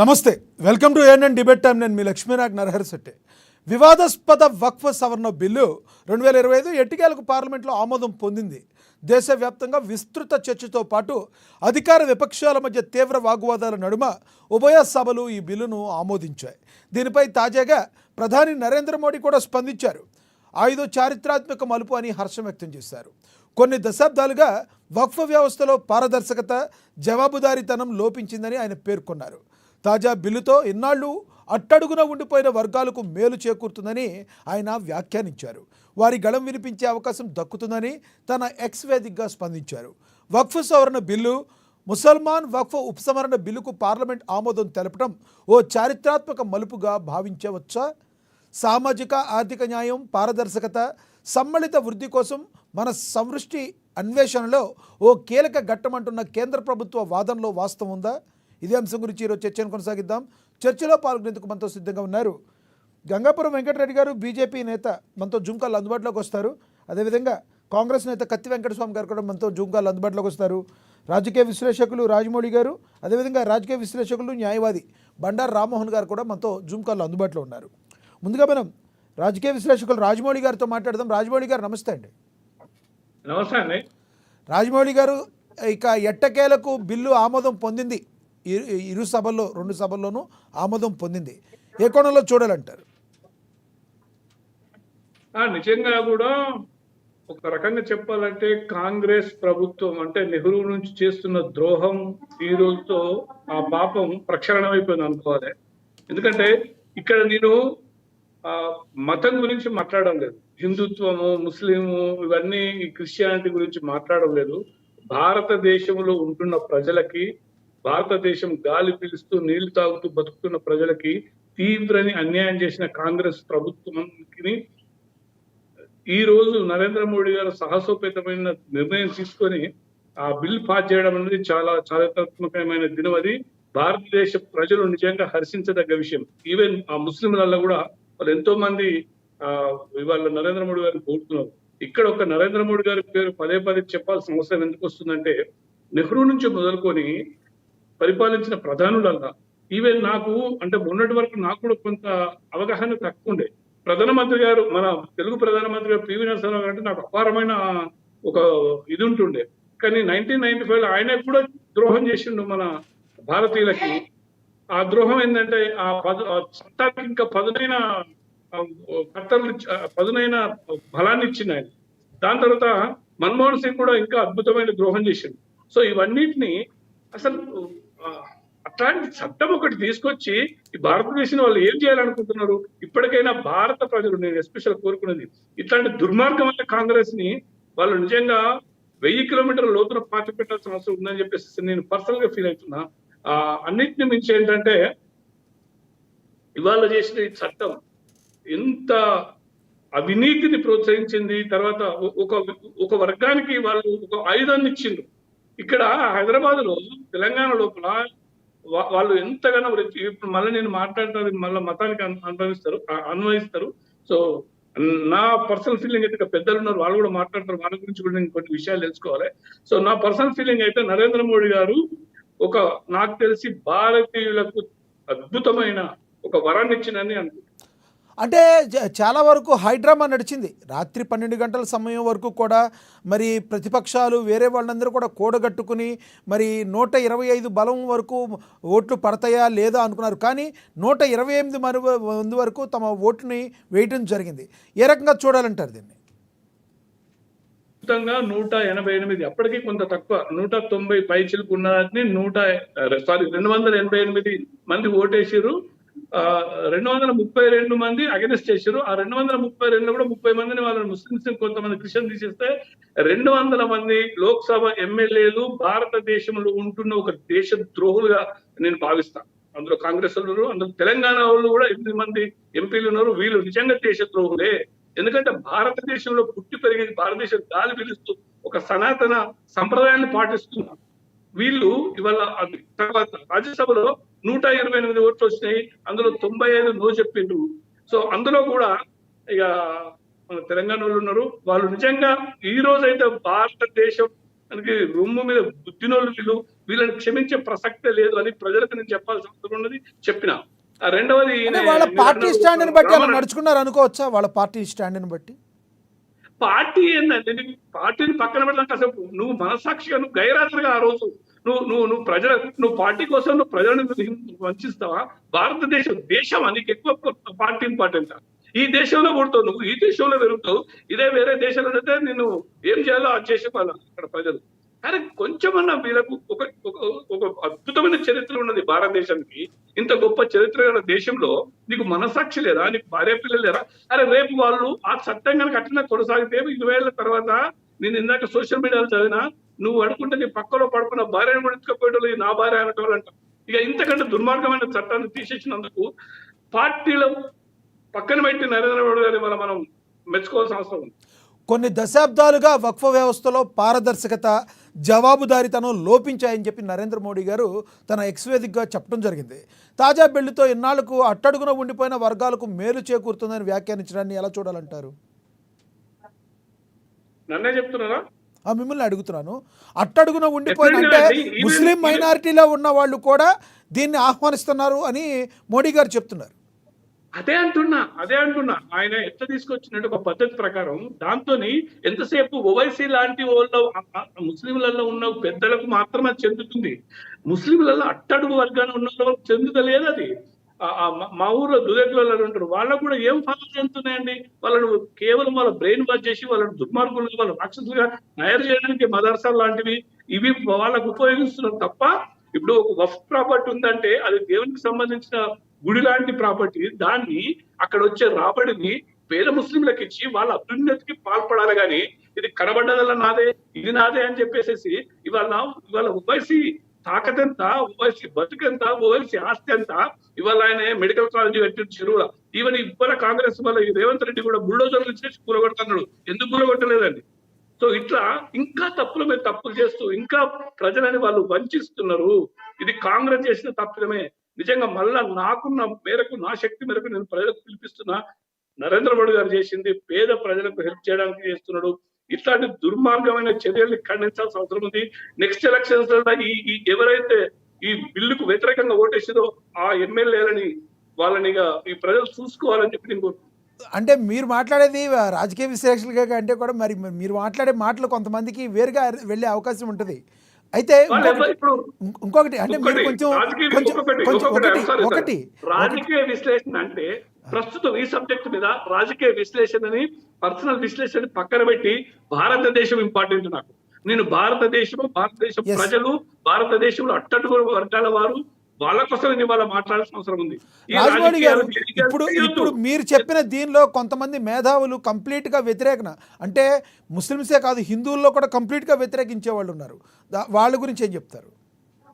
నమస్తే, welcome to ANN debate time. నేను మీ లక్ష్మీనాగ్ నరహరిశెట్టి. వివాదాస్పద వక్ఫ్ సవరణ బిల్లు 2025 ఎట్టికేలకు పార్లమెంట్లో ఆమోదం పొందింది. దేశవ్యాప్తంగా విస్తృత చర్చతో పాటు అధికార విపక్షాల మధ్య తీవ్ర వాగ్వాదాల నడుమ ఉభయ సభలు ఈ బిల్లును ఆమోదించాయి. దీనిపై తాజాగా ప్రధాని నరేంద్ర మోడీ కూడా స్పందించారు. ఆయుధ చారిత్రాత్మక మలుపు అని హర్షం వ్యక్తం చేశారు. కొన్ని దశాబ్దాలుగా వక్ఫ్ వ్యవస్థలో పారదర్శకత, జవాబుదారీతనం లోపించిందని ఆయన పేర్కొన్నారు. తాజా బిల్లుతో ఇన్నాళ్లు అట్టడుగున ఉండిపోయిన వర్గాలకు మేలు చేకూరుతుందని ఆయన వ్యాఖ్యానించారు. వారి గళం వినిపించే అవకాశం దక్కుతుందని తన ఎక్స్ వేదికగా స్పందించారు. వక్ఫ్ సవరణ బిల్లు, ముసల్మాన్ వక్ఫ్ ఉపసంహరణ బిల్లుకు పార్లమెంట్ ఆమోదం తెలపడం ఓ చారిత్రాత్మక మలుపుగా భావించవచ్చా? సామాజిక ఆర్థిక న్యాయం, పారదర్శకత, సమ్మిళిత వృద్ధి కోసం మన సమృష్టి అన్వేషణలో ఓ కీలక ఘట్టమంటున్న కేంద్ర ప్రభుత్వ వాదనలో వాస్తవం ఉందా? ఇదే అంశం గురించి ఈరోజు చర్చను కొనసాగిద్దాం. చర్చలో పాల్గొనేందుకు మనతో సిద్ధంగా ఉన్నారు గంగాపురం వెంకటరెడ్డి గారు, బీజేపీ నేత, మనతో జూమ్ కాల్ అందుబాటులోకి వస్తారు. అదేవిధంగా కాంగ్రెస్ నేత కత్తి వెంకటస్వామి గారు కూడా మనతో జూమ్ కాల్ అందుబాటులోకి వస్తారు. రాజకీయ విశ్లేషకులు రాజమౌళి గారు, అదేవిధంగా రాజకీయ విశ్లేషకులు న్యాయవాది బండారు రామ్మోహన్ గారు కూడా మనతో జూమ్ కాల్లో అందుబాటులో ఉన్నారు. ముందుగా మనం రాజకీయ విశ్లేషకులు రాజమౌళి గారితో మాట్లాడదాం. రాజమౌళి గారు నమస్తే అండి. నమస్తే అండి. రాజమౌళి గారు, ఇక ఎట్టకేలకు బిల్లు ఆమోదం పొందింది. ఇరు సభల్లో, రెండు సభల్లోనూ ఆమోదం పొందింది. ఏ కోణంలో చూడాలంటారు? నిజంగా కూడా ఒక రకంగా చెప్పాలంటే కాంగ్రెస్ ప్రభుత్వం అంటే నెహ్రూ నుంచి చేస్తున్న ద్రోహం ఈ రోజుతో ఆ పాపం ప్రక్షాళన అయిపోయింది అనుకోవాలి. ఎందుకంటే ఇక్కడ నేను మతం గురించి మాట్లాడడం లేదు, హిందుత్వము, ముస్లిము, ఇవన్నీ క్రిస్టియానిటీ గురించి మాట్లాడడం లేదు. భారతదేశంలో ఉంటున్న ప్రజలకి, భారతదేశం గాలి పీలుస్తూ నీళ్లు తాగుతూ బతుకుతున్న ప్రజలకి తీవ్రని అన్యాయం చేసిన కాంగ్రెస్ ప్రభుత్వానికి ఈ రోజు నరేంద్ర మోడీ గారు సాహసోపేతమైన నిర్ణయం తీసుకొని ఆ బిల్ పాస్ చేయడం అనేది చాలా చారిత్రాత్మకమైన దినం. అది భారతదేశ ప్రజలు నిజంగా హర్షించదగ్గ విషయం. ఈవెన్ ఆ ముస్లింలలో కూడా వాళ్ళు ఎంతో మంది ఇవాళ నరేంద్ర మోడీ గారిని కోరుతున్నారు. ఇక్కడ ఒక నరేంద్ర మోడీ గారి పేరు పదే పదే చెప్పాల్సిన అవసరం ఎందుకు వస్తుందంటే, నెహ్రూ నుంచి మొదలుకొని పరిపాలించిన ప్రధానులల్లా, ఈవెన్ నాకు అంటే మొన్నటి వరకు నాకు కూడా కొంత అవగాహన తక్కువ ఉండే. ప్రధానమంత్రి గారు, మన తెలుగు ప్రధానమంత్రి గారు పివి నరసింహారావు గారు అంటే నాకు అపారమైన ఒక ఇది ఉంటుండే. కానీ 1995 ఆయన కూడా ద్రోహం చేసిండు మన భారతీయులకి. ఆ ద్రోహం ఏంటంటే ఆ చట్టానికి ఇంకా పదునైన కర్తలు, పదునైన బలాన్ని ఇచ్చింది ఆయన. దాని తర్వాత మన్మోహన్ సింగ్ కూడా ఇంకా అద్భుతమైన ద్రోహం చేసిండు. సో ఇవన్నిటిని అసలు అట్లాంటి చట్టం ఒకటి తీసుకొచ్చి ఈ భారతదేశం వాళ్ళు ఏం చేయాలనుకుంటున్నారు? ఇప్పటికైనా భారత ప్రజలు, నేను ఎస్పెషల్ కోరుకున్నది, ఇట్లాంటి దుర్మార్గమైన కాంగ్రెస్ ని వాళ్ళు నిజంగా 1000 కిలోమీటర్ల లోతున పాతి పెట్టాల్సిన అవసరం ఉందని చెప్పేసి నేను పర్సనల్ గా ఫీల్ అవుతున్నా. అన్నిటిని మించి ఏంటంటే, ఇవాళ చేసిన ఈ చట్టం ఎంత అవినీతిని ప్రోత్సహించింది. తర్వాత ఒక వర్గానికి వాళ్ళు ఒక ఆయుధాన్ని ఇచ్చిండ్రు. ఇక్కడ హైదరాబాద్ లో, తెలంగాణ లోపల వాళ్ళు ఎంతగానో ఇప్పుడు మళ్ళీ నేను మాట్లాడతాను, మళ్ళీ మతానికి అన్వయిస్తారు. సో నా పర్సనల్ ఫీలింగ్ అయితే, పెద్దలు ఉన్నారు వాళ్ళు కూడా మాట్లాడతారు, వాళ్ళ గురించి కూడా నేను కొన్ని విషయాలు తెలుసుకోవాలి. సో నా పర్సనల్ ఫీలింగ్ అయితే, నరేంద్ర మోడీ గారు నాకు తెలిసి భారతీయులకు అద్భుతమైన ఒక వరాన్ని ఇచ్చిందని అనుకుంటున్నాను. అంటే చాలా వరకు హైడ్రామా నడిచింది. రాత్రి 12 గంటల సమయం వరకు కూడా మరి ప్రతిపక్షాలు వేరే వాళ్ళందరూ కూడా కూడగట్టుకుని మరి 125 బలం వరకు ఓట్లు పడతాయా లేదా అనుకున్నారు. కానీ 128 మంది వరకు తమ ఓటుని వేయటం జరిగింది. ఏ రకంగా చూడాలంటారు దీన్ని? 188, అప్పటికీ కొంత తక్కువ, 190 పైచిలకు ఉన్నదాన్ని 288 మంది ఓటేసారు. 232 మంది అగెనిస్ట్ చేశారు. ఆ 232 కూడా 30 మందిని వాళ్ళని ముస్లింస్, కొంతమంది క్రిస్టియన్ తీసేస్తే 200 మంది లోక్సభ ఎమ్మెల్యేలు భారతదేశంలో ఉంటున్న ఒక దేశ ద్రోహులుగా నేను భావిస్తాను. అందులో కాంగ్రెస్ వాళ్ళు, అందులో తెలంగాణ వాళ్ళు కూడా 8 మంది ఎంపీలు ఉన్నారు. వీళ్ళు నిజంగా దేశ ద్రోహులే. ఎందుకంటే భారతదేశంలో పుట్టి పెరిగి, భారతదేశం గాలి పిలుస్తూ ఒక సనాతన సంప్రదాయాన్ని పాటిస్తున్నారు వీళ్ళు. ఇవాళ తర్వాత రాజ్యసభలో 128 ఓట్లు వచ్చినాయి. అందులో 95 నో చెప్పిండ్రు. సో అందులో కూడా ఇక మన తెలంగాణ వాళ్ళు ఉన్నారు. వాళ్ళు నిజంగా ఈ రోజైతే భారతదేశం మనకి రొమ్ము మీద బుద్ధినోళ్ళు వీళ్ళు. వీళ్ళని క్షమించే ప్రసక్తే లేదు అని ప్రజలకు నేను చెప్పాల్సిన అవసరం ఉన్నది, చెప్పిన. రెండవది అంటే వాళ్ళ పార్టీ స్టాండ్ని బట్టి అలా నడుచుకున్నారు అనుకోవచ్చా? వాళ్ళ పార్టీ స్టాండ్ని బట్టి పార్టీ ఏంటంటే నీకు పార్టీని పక్కన పెడతాం కాసేపు. నువ్వు మనసాక్షిగా నువ్వు గైరాజుగా ఆ రోజు నువ్వు నువ్వు పార్టీ కోసం నువ్వు ప్రజలను వంచిస్తావా? దేశం నీకు ఎక్కువ పార్టీ ఇంపార్టెంట్. ఈ దేశంలో పుడతావు నువ్వు, ఈ దేశంలో పెరుగుతావు. ఇదే వేరే దేశంలో అయితే నేను ఏం చేయాలో అది చేసే వాళ్ళు అక్కడ ప్రజలు. కానీ కొంచెమన్నా వీళ్ళకు ఒక అద్భుతమైన చరిత్ర ఉన్నది భారతదేశానికి. ఇంత గొప్ప చరిత్ర గల దేశంలో నీకు మనసాక్షి లేదా? నీకు భార్య పిల్లలు లేరా? అరే రేపు వాళ్ళు ఆ చట్టం కనుక అట్లనే కొనసాగితే 20 ఏళ్ల తర్వాత, నేను ఇందాక సోషల్ మీడియాలో చదివినా, నువ్వు అనుకుంటే నీ పక్కలో పడుకున్న భార్యను కూడా ఎత్తుకపోయేటోళ్ళు నా భార్య అనేటోళ్ళు అంట. ఇక ఇంతకంటే దుర్మార్గమైన చట్టాన్ని తీసేసినందుకు పార్టీలో పక్కన పెట్టి నరేంద్ర మోడీ గారిని మనం మెచ్చుకోవాల్సిన అవసరం ఉంది. కొన్ని దశాబ్దాలుగా వక్ఫ్ వ్యవస్థలో పారదర్శకత, జవాబుదారీతనం లోపించాయని చెప్పి నరేంద్ర మోడీ గారు తన ఎక్స్ వేదికగా చెప్పడం జరిగింది. తాజా బిల్లుతో ఇన్నాళ్లకు అట్టడుగున ఉండిపోయిన వర్గాలకు మేలు చేకూరుతుందని వ్యాఖ్యానించడాన్ని ఎలా చూడాలంటారు? నన్నే చెప్తున్నారా? మిమ్మల్ని అడుగుతున్నాను. అట్టడుగున ఉండిపోయిన అంటే ముస్లిం మైనారిటీలో ఉన్న వాళ్ళు కూడా దీన్ని ఆహ్వానిస్తున్నారు అని మోడీ గారు చెప్తున్నారు. అదే అంటున్నా. ఆయన ఎట్లా తీసుకొచ్చినట్టు ఒక పద్ధతి ప్రకారం దాంతో ఎంతసేపు ఓవైసీ లాంటి వాళ్ళు ముస్లింలలో ఉన్న పెద్దలకు మాత్రమే చెందుతుంది. ముస్లింలలో అట్టడుగు వర్గాన్ని ఉన్న వాళ్ళకి చెందుతలేదు అది. మా ఊర్లో దుదెట్లలో ఉంటారు, వాళ్ళకు కూడా ఏం ఫాలో చెందుతున్నాయండి? వాళ్ళను కేవలం వాళ్ళ బ్రెయిన్ వాష్ చేసి వాళ్ళని దుర్మార్గులుగా, వాళ్ళ రాక్షసులుగా తయారు చేయడానికి మదర్సాలు లాంటివి ఇవి వాళ్ళకు ఉపయోగిస్తున్నారు తప్ప, ఇప్పుడు ఒక వఫ్ ప్రాపర్టీ ఉందంటే అది దేవునికి సంబంధించిన గుడి లాంటి ప్రాపర్టీ. దాన్ని అక్కడ వచ్చే రాబడిని పేద ముస్లింలకు ఇచ్చి వాళ్ళ అభ్యున్నతికి పాల్పడాలి. కానీ ఇది కనబడ్డదల్లా నాదే, ఇది నాదే అని చెప్పేసి ఇవాళ ఓవైసీ తాకత్ ఎంత, ఓవైసీ బతుకెంత, ఓవైసీ ఆస్తి ఎంత. ఇవాళ ఆయన మెడికల్ కాలేజీ పెట్టిన చెరువుల ఈవెన్ ఇవ్వల కాంగ్రెస్ వల్ల రేవంత్ రెడ్డి కూడా బుల్డోజర్లు చేసి కూలగొడుతున్నాడు. ఎందుకు కూలగొట్టలేదండి? సో ఇట్లా ఇంకా తప్పుల మీద తప్పులు చేస్తూ ఇంకా ప్రజలని వాళ్ళు వంచిస్తున్నారు. ఇది కాంగ్రెస్ చేసిన తప్పిదమే. నిజంగా మళ్ళా నాకున్న మేరకు, నా శక్తి మేరకు నేను ప్రజలకు పిలిపిస్తున్నా. నరేంద్ర మోడీ గారు చేసింది పేద ప్రజలకు హెల్ప్ చేయడానికి చేస్తున్నాడు. ఇట్లాంటి దుర్మార్గమైన చర్యల్ని ఖండించాల్సిన అవసరం ఉంది. నెక్స్ట్ ఎలక్షన్స్ లో ఎవరైతే ఈ బిల్లుకు వ్యతిరేకంగా ఓటేసిందో ఆ ఎమ్మెల్యేలని వాళ్ళని ఈ ప్రజలు చూసుకోవాలని చెప్పి నేను కోరుకుంటున్నాను. అంటే మీరు మాట్లాడేది రాజకీయ విశ్లేషకులుగా అంటే కూడా మరి మీరు మాట్లాడే మాటలు కొంతమందికి వేరుగా వెళ్ళే అవకాశం ఉంటుంది. అయితే ఇంకొకటి అంటే మీరు ఒకటి రాజకీయ విశ్లేషణ అంటే ప్రస్తుతం ఈ సబ్జెక్ట్ మీద రాజకీయ విశ్లేషణని, పర్సనల్ విశ్లేషణ పక్కన పెట్టి భారతదేశం ఇంపార్టెంట్ నాకు. నేను భారతదేశం ప్రజలు, భారతదేశంలో అట్టడుగు వర్గాల వారు, వాళ్ళ కోసం ఇవాళ మాట్లాడాల్సిన అవసరం ఉంది. రాజమౌళి గారు, ఇప్పుడు మీరు చెప్పిన దీనిలో కొంతమంది మేధావులు కంప్లీట్ గా వ్యతిరేకన, అంటే ముస్లిమ్సే కాదు హిందువుల్లో కూడా కంప్లీట్ గా వ్యతిరేకించే వాళ్ళు ఉన్నారు. వాళ్ళ గురించి ఏం చెప్తారు?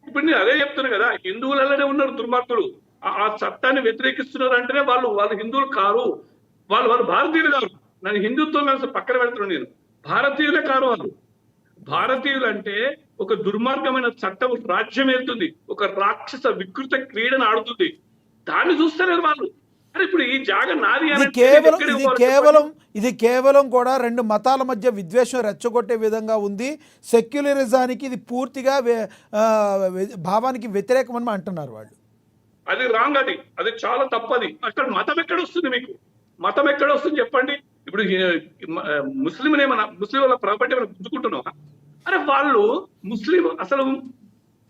ఇప్పుడు నేను అదే చెప్తాను కదా, హిందువులలోనే ఉన్నారు దుర్మార్గులు. ఆ చట్టాన్ని వ్యతిరేకిస్తున్నారు అంటేనే వాళ్ళు హిందువులు కారు, వాళ్ళు భారతీయులు కాదు. నన్ను హిందుత్వం పక్కన పెడుతున్నాను. నేను భారతీయులే కారు. వాళ్ళు భారతీయులు అంటే ఒక దుర్మార్గమైన చట్టం రాజ్యం వెళ్తుంది, ఒక రాక్షస వికృత క్రీడను ఆడుతుంది. దాన్ని చూస్తలేరు వాళ్ళు. అరే ఇప్పుడు ఈ జాగా నాది ఇది కేవలం కూడా రెండు మతాల మధ్య విద్వేషం రెచ్చగొట్టే విధంగా ఉంది. సెక్యులరిజానికి ఇది పూర్తిగా భావానికి వ్యతిరేకమని అంటున్నారు వాళ్ళు. అది రాంగ్. అది చాలా తప్పది. అక్కడ మతం ఎక్కడ వస్తుంది? మీకు మతం ఎక్కడ వస్తుంది చెప్పండి? ఇప్పుడు ముస్లిం వాళ్ళ ప్రాపర్టీ ఏమైనా గుంజుకుంటున్నావా? అరే వాళ్ళు ముస్లిం అసలు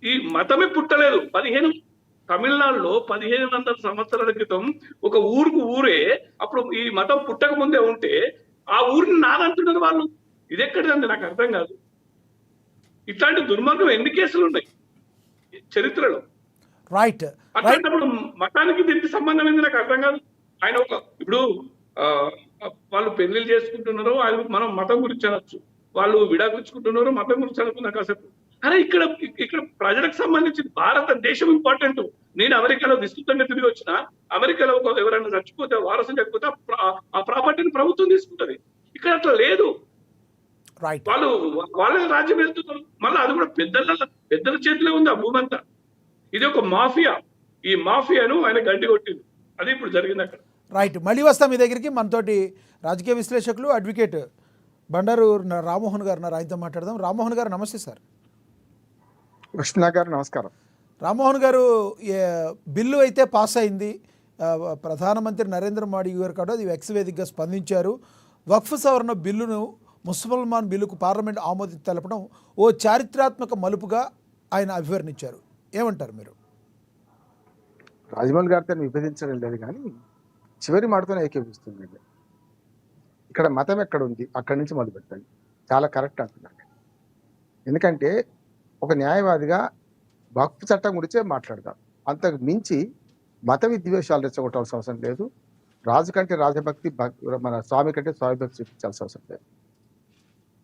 ఈ మతమే పుట్టలేదు. తమిళనాడులో 1500 సంవత్సరాల క్రితం ఒక ఊరే అప్పుడు ఈ మతం పుట్టక ముందే ఉంటే ఆ ఊరిని నాదంటున్నారు వాళ్ళు. ఇది ఎక్కడండి? నాకు అర్థం కాదు. ఇట్లాంటి దుర్మార్గం ఎన్ని కేసులు ఉన్నాయి చరిత్రలో? రైట్. అట్లాంటప్పుడు మతానికి దీనికి సంబంధం ఏంది నాకు అర్థం కాదు. ఆయన ఇప్పుడు వాళ్ళు పెళ్లిళ్ళు చేసుకుంటున్నారు, మనం మతం గురించి అనొచ్చు. వాళ్ళు విడాకులుచుకుంటున్నారు, మతం గురించి అనుకున్నా కాసేపు. అరే ఇక్కడ ప్రజలకు సంబంధించి భారతదేశం ఇంపార్టెంట్. నేను అమెరికాలో విస్తృతంగా తిరిగి వచ్చిన, అమెరికాలో ఎవరైనా చచ్చిపోతే, వారసులు లేకపోతే ఆ ప్రాపర్టీని ప్రభుత్వం తీసుకుంటది. ఇక్కడ అట్లా లేదు. వాళ్ళే రాజ్యం వెళ్తున్నారు. మళ్ళీ అది కూడా పెద్దల చేతిలో ఉంది ఆ భూమి అంతా. ఇది ఒక మాఫియా. ఈ మాఫియాను ఆయన గడ్డి కొట్టింది. అది ఇప్పుడు జరిగింది అక్కడ. రైట్. మళ్ళీ వస్తాం మీ దగ్గరికి. మనతోటి రాజకీయ విశ్లేషకులు అడ్వకేట్ బండారు రామ్మోహన్ గారు ఉన్నారు, ఆయనతో మాట్లాడదాం. రామ్మోహన్ గారు నమస్తే సార్. కృష్ణ గారు నమస్కారం. రామ్మోహన్ గారు, బిల్లు అయితే పాస్ అయింది. ఆ, ప్రధానమంత్రి నరేంద్ర మోడీ గారు కూడా అది ఎక్స్ వేదికగా స్పందించారు. వక్ఫ్ సవరణ బిల్లును ముసల్మాన్ బిల్లుకు పార్లమెంట్ ఆమోదం తెలపడం ఓ చారిత్రాత్మక మలుపుగా ఆయన అభివర్ణించారు. ఏమంటారు మీరు? రాజమౌళి గారితో విభజించడం లేదు కానీ చివరి మాటతోనే ఏకీపిస్తుందండి. ఇక్కడ మతం ఎక్కడ ఉంది అక్కడి నుంచి మొదలు పెట్టండి. చాలా కరెక్ట్ అంటున్నాను. ఎందుకంటే ఒక న్యాయవాదిగా వక్ఫ్ చట్టం గురించే మాట్లాడదాం. అంతకు మించి మత విద్వేషాలు రెచ్చగొట్టాల్సిన అవసరం లేదు. రాజు కంటే రాజభక్తి, మన స్వామి కంటే స్వామి భక్తి చూపించాల్సిన అవసరం లేదు.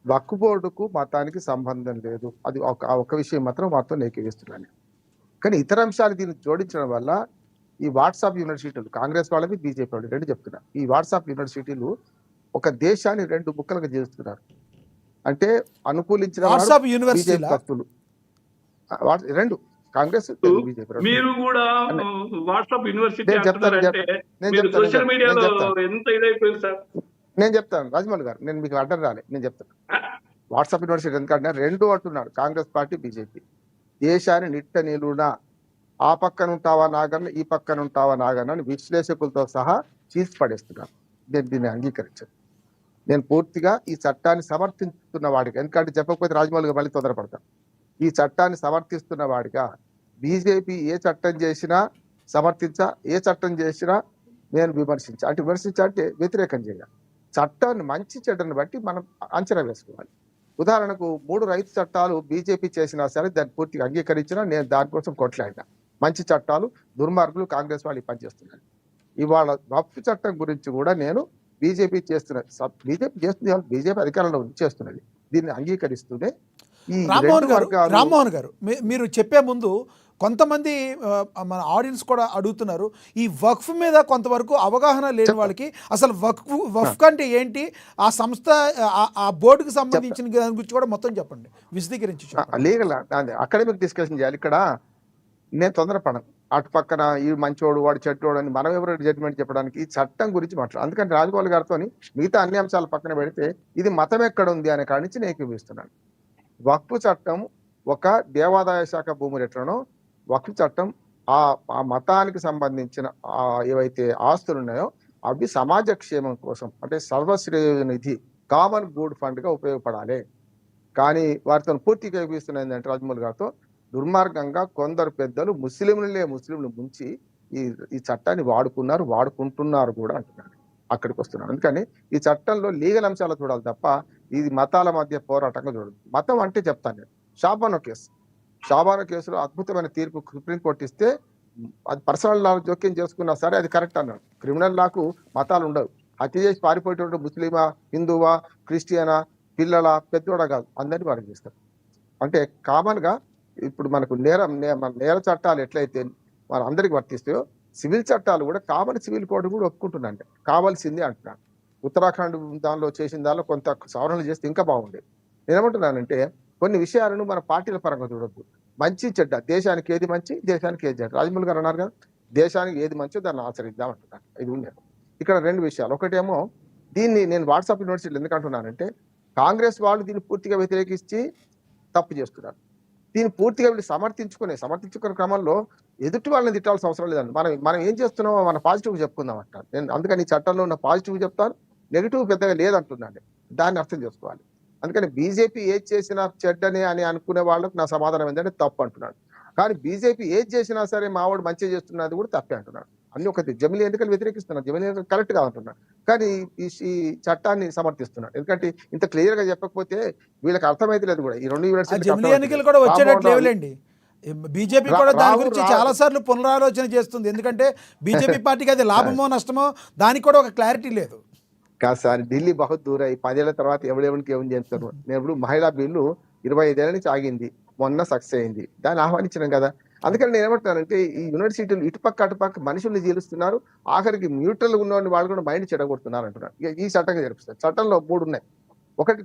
వక్ఫ్ బోర్డుకు మతానికి సంబంధం లేదు. అది ఒక విషయం మాత్రం వారితో ఏకీవిస్తున్నాను. కానీ ఇతర అంశాలు దీన్ని జోడించడం వల్ల ఈ వాట్సాప్ యూనివర్సిటీలు, కాంగ్రెస్ వాళ్ళది బీజేపీ వాళ్ళు రెండు చెప్తున్నారు. ఈ వాట్సాప్ యూనివర్సిటీలు ఒక దేశాన్ని రెండు ముక్కలుగా చేస్తున్నారు. అంటే అనుకూలించిన వాట్సాప్ యూనివర్సిటీల భక్తులు రెండు, కాంగ్రెస్ బీజేపీ. మీరు కూడా వాట్సాప్ యూనివర్సిటీ నేను చెప్తాను, అంటున్నారంటే మీరు సోషల్ మీడియాలో ఎంత ఇదైపోయింది సార్. నేను చెప్తాను రాజమౌళి గారు, నేను మీకు అడ్డం రాలే, నేను చెప్తాను. వాట్సాప్ యూనివర్సిటీ ఎందుకంటే రెండు అంటున్నాడు కాంగ్రెస్ పార్టీ బీజేపీ. దేశాన్ని నిట్ట నిలువున ఆ పక్కన ఉంటావా నాగన్న, ఈ పక్కన ఉంటావా నాగన్న అని విశ్లేషకులతో సహా చీల్చి పడేస్తున్నారు. నేను దీన్ని అంగీకరించాను. నేను పూర్తిగా ఈ చట్టాన్ని సమర్థిస్తున్న వాడిగా, ఎందుకంటే చెప్పకపోతే రాజమౌళిగా మళ్ళీ తొందరపడతాను. ఈ చట్టాన్ని సమర్థిస్తున్న వాడిగా బీజేపీ ఏ చట్టం చేసినా సమర్థించా, ఏ చట్టం చేసినా నేను విమర్శించా. అంటే విమర్శించా అంటే వ్యతిరేకం చేయాలి. చట్టాన్ని మంచి చెడ్డను బట్టి మనం అంచనా వేసుకోవాలి. ఉదాహరణకు 3 రైతు చట్టాలు బీజేపీ చేసినా సరే దాన్ని పూర్తిగా అంగీకరించినా నేను దానికోసం కొట్లాడినా. మంచి చట్టాలు, దుర్మార్గులు కాంగ్రెస్ వాళ్ళు పనిచేస్తున్నారు. ఇవాళ వక్ఫ్ చట్టం గురించి కూడా నేను బీజేపీ చేస్తున్నది, బీజేపీ అధికారంలో చేస్తున్నది, దీన్ని అంగీకరిస్తూనే ఈ రామ్మోహన్ గారు, మీరు చెప్పే ముందు కొంతమంది మన ఆడియన్స్ కూడా అడుగుతున్నారు, ఈ వక్ఫ్ మీద కొంతవరకు అవగాహన లేని వాళ్ళకి అసలు వక్ఫ్ అంటే ఏంటి, ఆ సంస్థ ఆ బోర్డుకి సంబంధించిన దాని గురించి కూడా మొత్తం చెప్పండి, విశదీకరించి. లీగల్ అకాడమిక్ డిస్కషన్ చేయాలి. ఇక్కడ నేను తొందరపడను. అటు పక్కన ఈ మంచోడు వాడు చెట్టోడు అని మనం ఎవరు జడ్జిమెంట్ చెప్పడానికి ఈ చట్టం గురించి మాట్లాడు. అందుకని రాజమౌళి గారితో మిగతా అన్ని అంశాలు పక్కన పెడితే ఇది మతం ఎక్కడ ఉంది అనే కాడి నుంచి నేను ఏకీభవిస్తున్నాను. వక్ఫ్ చట్టం ఒక దేవాదాయ శాఖ భూములు ఎట్లనో వక్ఫ్ చట్టం ఆ మతానికి సంబంధించిన ఏవైతే ఆస్తులు ఉన్నాయో అవి సమాజ క్షేమం కోసం, అంటే సర్వశ్రేయ నిధి, కామన్ గుడ్ ఫండ్ గా ఉపయోగపడాలి. కానీ వారితో పూర్తిగా ఏకీభవిస్తున్నది ఏంటంటే రాజమౌళి గారితో దుర్మార్గంగా కొందరు పెద్దలు ముస్లింలు ముంచి ఈ చట్టాన్ని వాడుకుంటున్నారు కూడా అంటున్నారు. అక్కడికి వస్తున్నారు. అందుకని ఈ చట్టంలో లీగల్ అంశాలు చూడాలి తప్ప ఇది మతాల మధ్య పోరాటంగా చూడదు. మతం అంటే చెప్తాను నేను, షాబానో కేసులో అద్భుతమైన తీర్పు సుప్రీంకోర్టు ఇస్తే అది పర్సనల్ లా జోక్యం చేసుకున్నా సరే అది కరెక్ట్ అన్నాడు. క్రిమినల్ లాకు మతాలు ఉండవు. హత్య చేసి పారిపోయేటువంటి ముస్లిమా, హిందువా, క్రిస్టియనా, పిల్లల, పెద్దోడా కాదు, అందరినీ వారికి చేస్తారు. అంటే కామన్ గా ఇప్పుడు మనకు నేర చట్టాలు ఎట్లయితే మన అందరికి వర్తిస్తాయో సివిల్ చట్టాలు కూడా కామన్ సివిల్ కోడ్ కూడా ఒప్పుకుంటున్నాను, కావాల్సింది అంటున్నాను. ఉత్తరాఖండ్ దానిలో చేసిన దానిలో కొంత సవరణలు చేస్తే ఇంకా బాగుండేది. నేనేమంటున్నానంటే కొన్ని విషయాలను మన పార్టీల పరంగా చూడొద్దు. మంచి చెడ్డ, దేశానికి ఏది మంచి, దేశానికి ఏది చెడ్డ. రాజమౌళి గారు అన్నారు కదా, దేశానికి ఏది మంచో దాన్ని ఆచరిద్దాం అంటున్నాను. ఇది ఉండేది. ఇక్కడ 2 విషయాలు. ఒకటేమో దీన్ని నేను వాట్సాప్ యూనివర్సిటీలు ఎందుకు అంటున్నానంటే కాంగ్రెస్ వాళ్ళు దీన్ని పూర్తిగా వ్యతిరేకించి తప్పు చేస్తున్నారు. దీన్ని పూర్తిగా వీళ్ళు సమర్థించుకునే క్రమంలో ఎదుటి వాళ్ళని తిట్టాల్సిన అవసరం లేదండి. మనం ఏం చేస్తున్నామో మన పాజిటివ్ చెప్పుకుందాం అంటారు. నేను అందుకని ఈ చట్టంలో ఉన్న పాజిటివ్ చెప్తాను, నెగిటివ్ పెద్దగా లేదంటున్నాను. దాన్ని అర్థం చేసుకోవాలి. అందుకని బీజేపీ ఏది చేసినా చెడ్డనే అని అనుకునే వాళ్ళకు నా సమాధానం ఏంటంటే తప్పు అంటున్నాడు. కానీ బీజేపీ ఏది చేసినా సరే మావాడు మంచిగా చేస్తున్నది కూడా తప్పే అంటున్నాడు. అన్ని ఒకటి. జమిలీ ఎన్నికలు వ్యతిరేకిస్తున్నాడు, జమిలీ ఎన్నికలు కరెక్ట్ గా అంటున్నాడు. కానీ ఈ చట్టాన్ని సమర్థిస్తున్నాడు. ఎందుకంటే ఇంత క్లియర్ గా చెప్పకపోతే వీళ్ళకి అర్థమైతే లేదు కూడా. ఈ 2 ఎన్నికలు కూడా వచ్చేటట్టు లేవులేండి. బీజేపీ కూడా దాని గురించి చాలా సార్లు పునరాలోచన చేస్తుంది. ఎందుకంటే బీజేపీ పార్టీకి అది లాభమో నష్టమో దానికి కూడా ఒక క్లారిటీ లేదు. కాదు సార్, ఢిల్లీ బహుత్ దూర. 10 ఏళ్ల తర్వాత ఎవడెవరికి ఏం చేస్తారు. నేను ఇప్పుడు మహిళా బిల్లు 25 ఏళ్ల నుంచి ఆగింది, మొన్న సక్సెస్ అయింది, దాన్ని ఆహ్వానించినాం కదా. అందుకని నేను ఏమంటున్నానంటే ఈ యూనివర్సిటీలు ఇటుపక్క అటుపక్క మనుషుల్ని జీలుస్తున్నారు, ఆఖరికి న్యూట్రల్ ఉన్న వాళ్ళు కూడా మైండ్ చెడగొడుతున్నారు అంటున్నారు. ఈ చట్టంగా జరిపిస్తారు. చట్టంలో 3 ఉన్నాయి. ఒకటి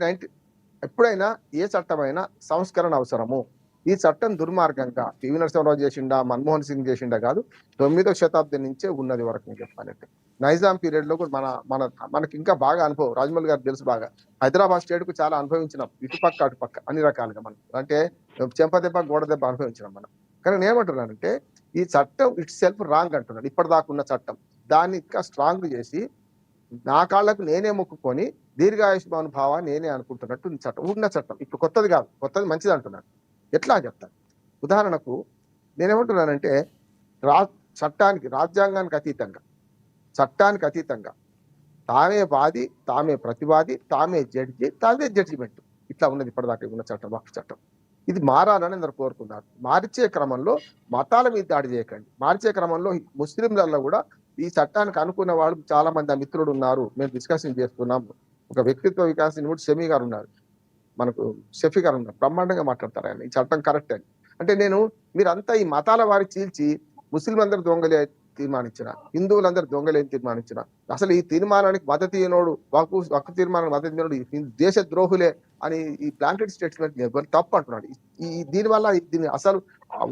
ఎప్పుడైనా ఏ చట్టమైనా సంస్కరణ అవసరము. ఈ చట్టం దుర్మార్గంగా పివి నరసింహరావు చేసిండా, మన్మోహన్ సింగ్ చేసిండా కాదు, 9వ శతాబ్దం నుంచే ఉన్నది వరకు నేను చెప్పాలంటే. నైజాం పీరియడ్ లో కూడా మనకి ఇంకా బాగా అనుభవం, రాజమౌళి గారు తెలుసు బాగా. హైదరాబాద్ స్టేట్ కు చాలా అనుభవించినాం, ఇటుపక్క అటుపక్క అన్ని రకాలుగా మనం, అంటే చెంపదెబ్బ గోడ దెబ్బ అనుభవించినాం మనం. కానీ నేను ఏమంటున్నానంటే ఈ చట్టం ఇట్ సెల్ఫ్ రాంగ్ అంటున్నాను. ఇప్పటిదాకా ఉన్న చట్టం దాన్ని ఇంకా స్ట్రాంగ్ చేసి నా కాళ్లకు నేనే మొక్కుకొని దీర్ఘాయుష్మాన్ భావ నేనే అనుకుంటున్నట్టు చట్టం ఉన్న చట్టం, ఇప్పుడు కొత్తది కాదు, కొత్తది మంచిది అంటున్నాను. ఎట్లా చెప్తాను? ఉదాహరణకు నేనేమంటున్నానంటే చట్టానికి, రాజ్యాంగానికి అతీతంగా, చట్టానికి అతీతంగా తామే వాది, తామే ప్రతివాది, తామే జడ్జి, తామే జడ్జిమెంట్, ఇట్లా ఉన్నది ఇప్పటిదాకా ఉన్న చట్టం, వక్ఫ్ చట్టం. ఇది మారాలని అందరు కోరుకున్నారు. మార్చే క్రమంలో మతాల మీద దాడి చేయకండి. మార్చే క్రమంలో ముస్లింలలో కూడా ఈ చట్టానికి అనుకున్న వాళ్ళు చాలా మంది ఆ మిత్రుడు ఉన్నారు, మేము డిస్కషన్ చేస్తున్నాం. ఒక వ్యక్తిత్వ వికాసం నిపుణుడు షమీ గారు ఉన్నారు, మనకు షఫీ గారు ఉన్నారు, బ్రహ్మాండంగా మాట్లాడతారు ఆయన, ఈ చట్టం కరెక్ట్ అని. అంటే మీరంతా ఈ మతాల వారి చీల్చి ముస్లిం అందరు దొంగలే తీర్మానించిన, హిందువులందరూ దొంగలే తీర్మానించిన, అసలు ఈ తీర్మానానికి మద్దతు ఇయ్యనోడు, వక్ఫ్ తీర్మానానికి మద్దతు ఇయ్యనోడు దేశ ద్రోహులే అని ఈ బ్లాంకెట్ స్టేట్మెంట్ తప్పు అంటున్నాడు. దీనివల్ల దీన్ని అసలు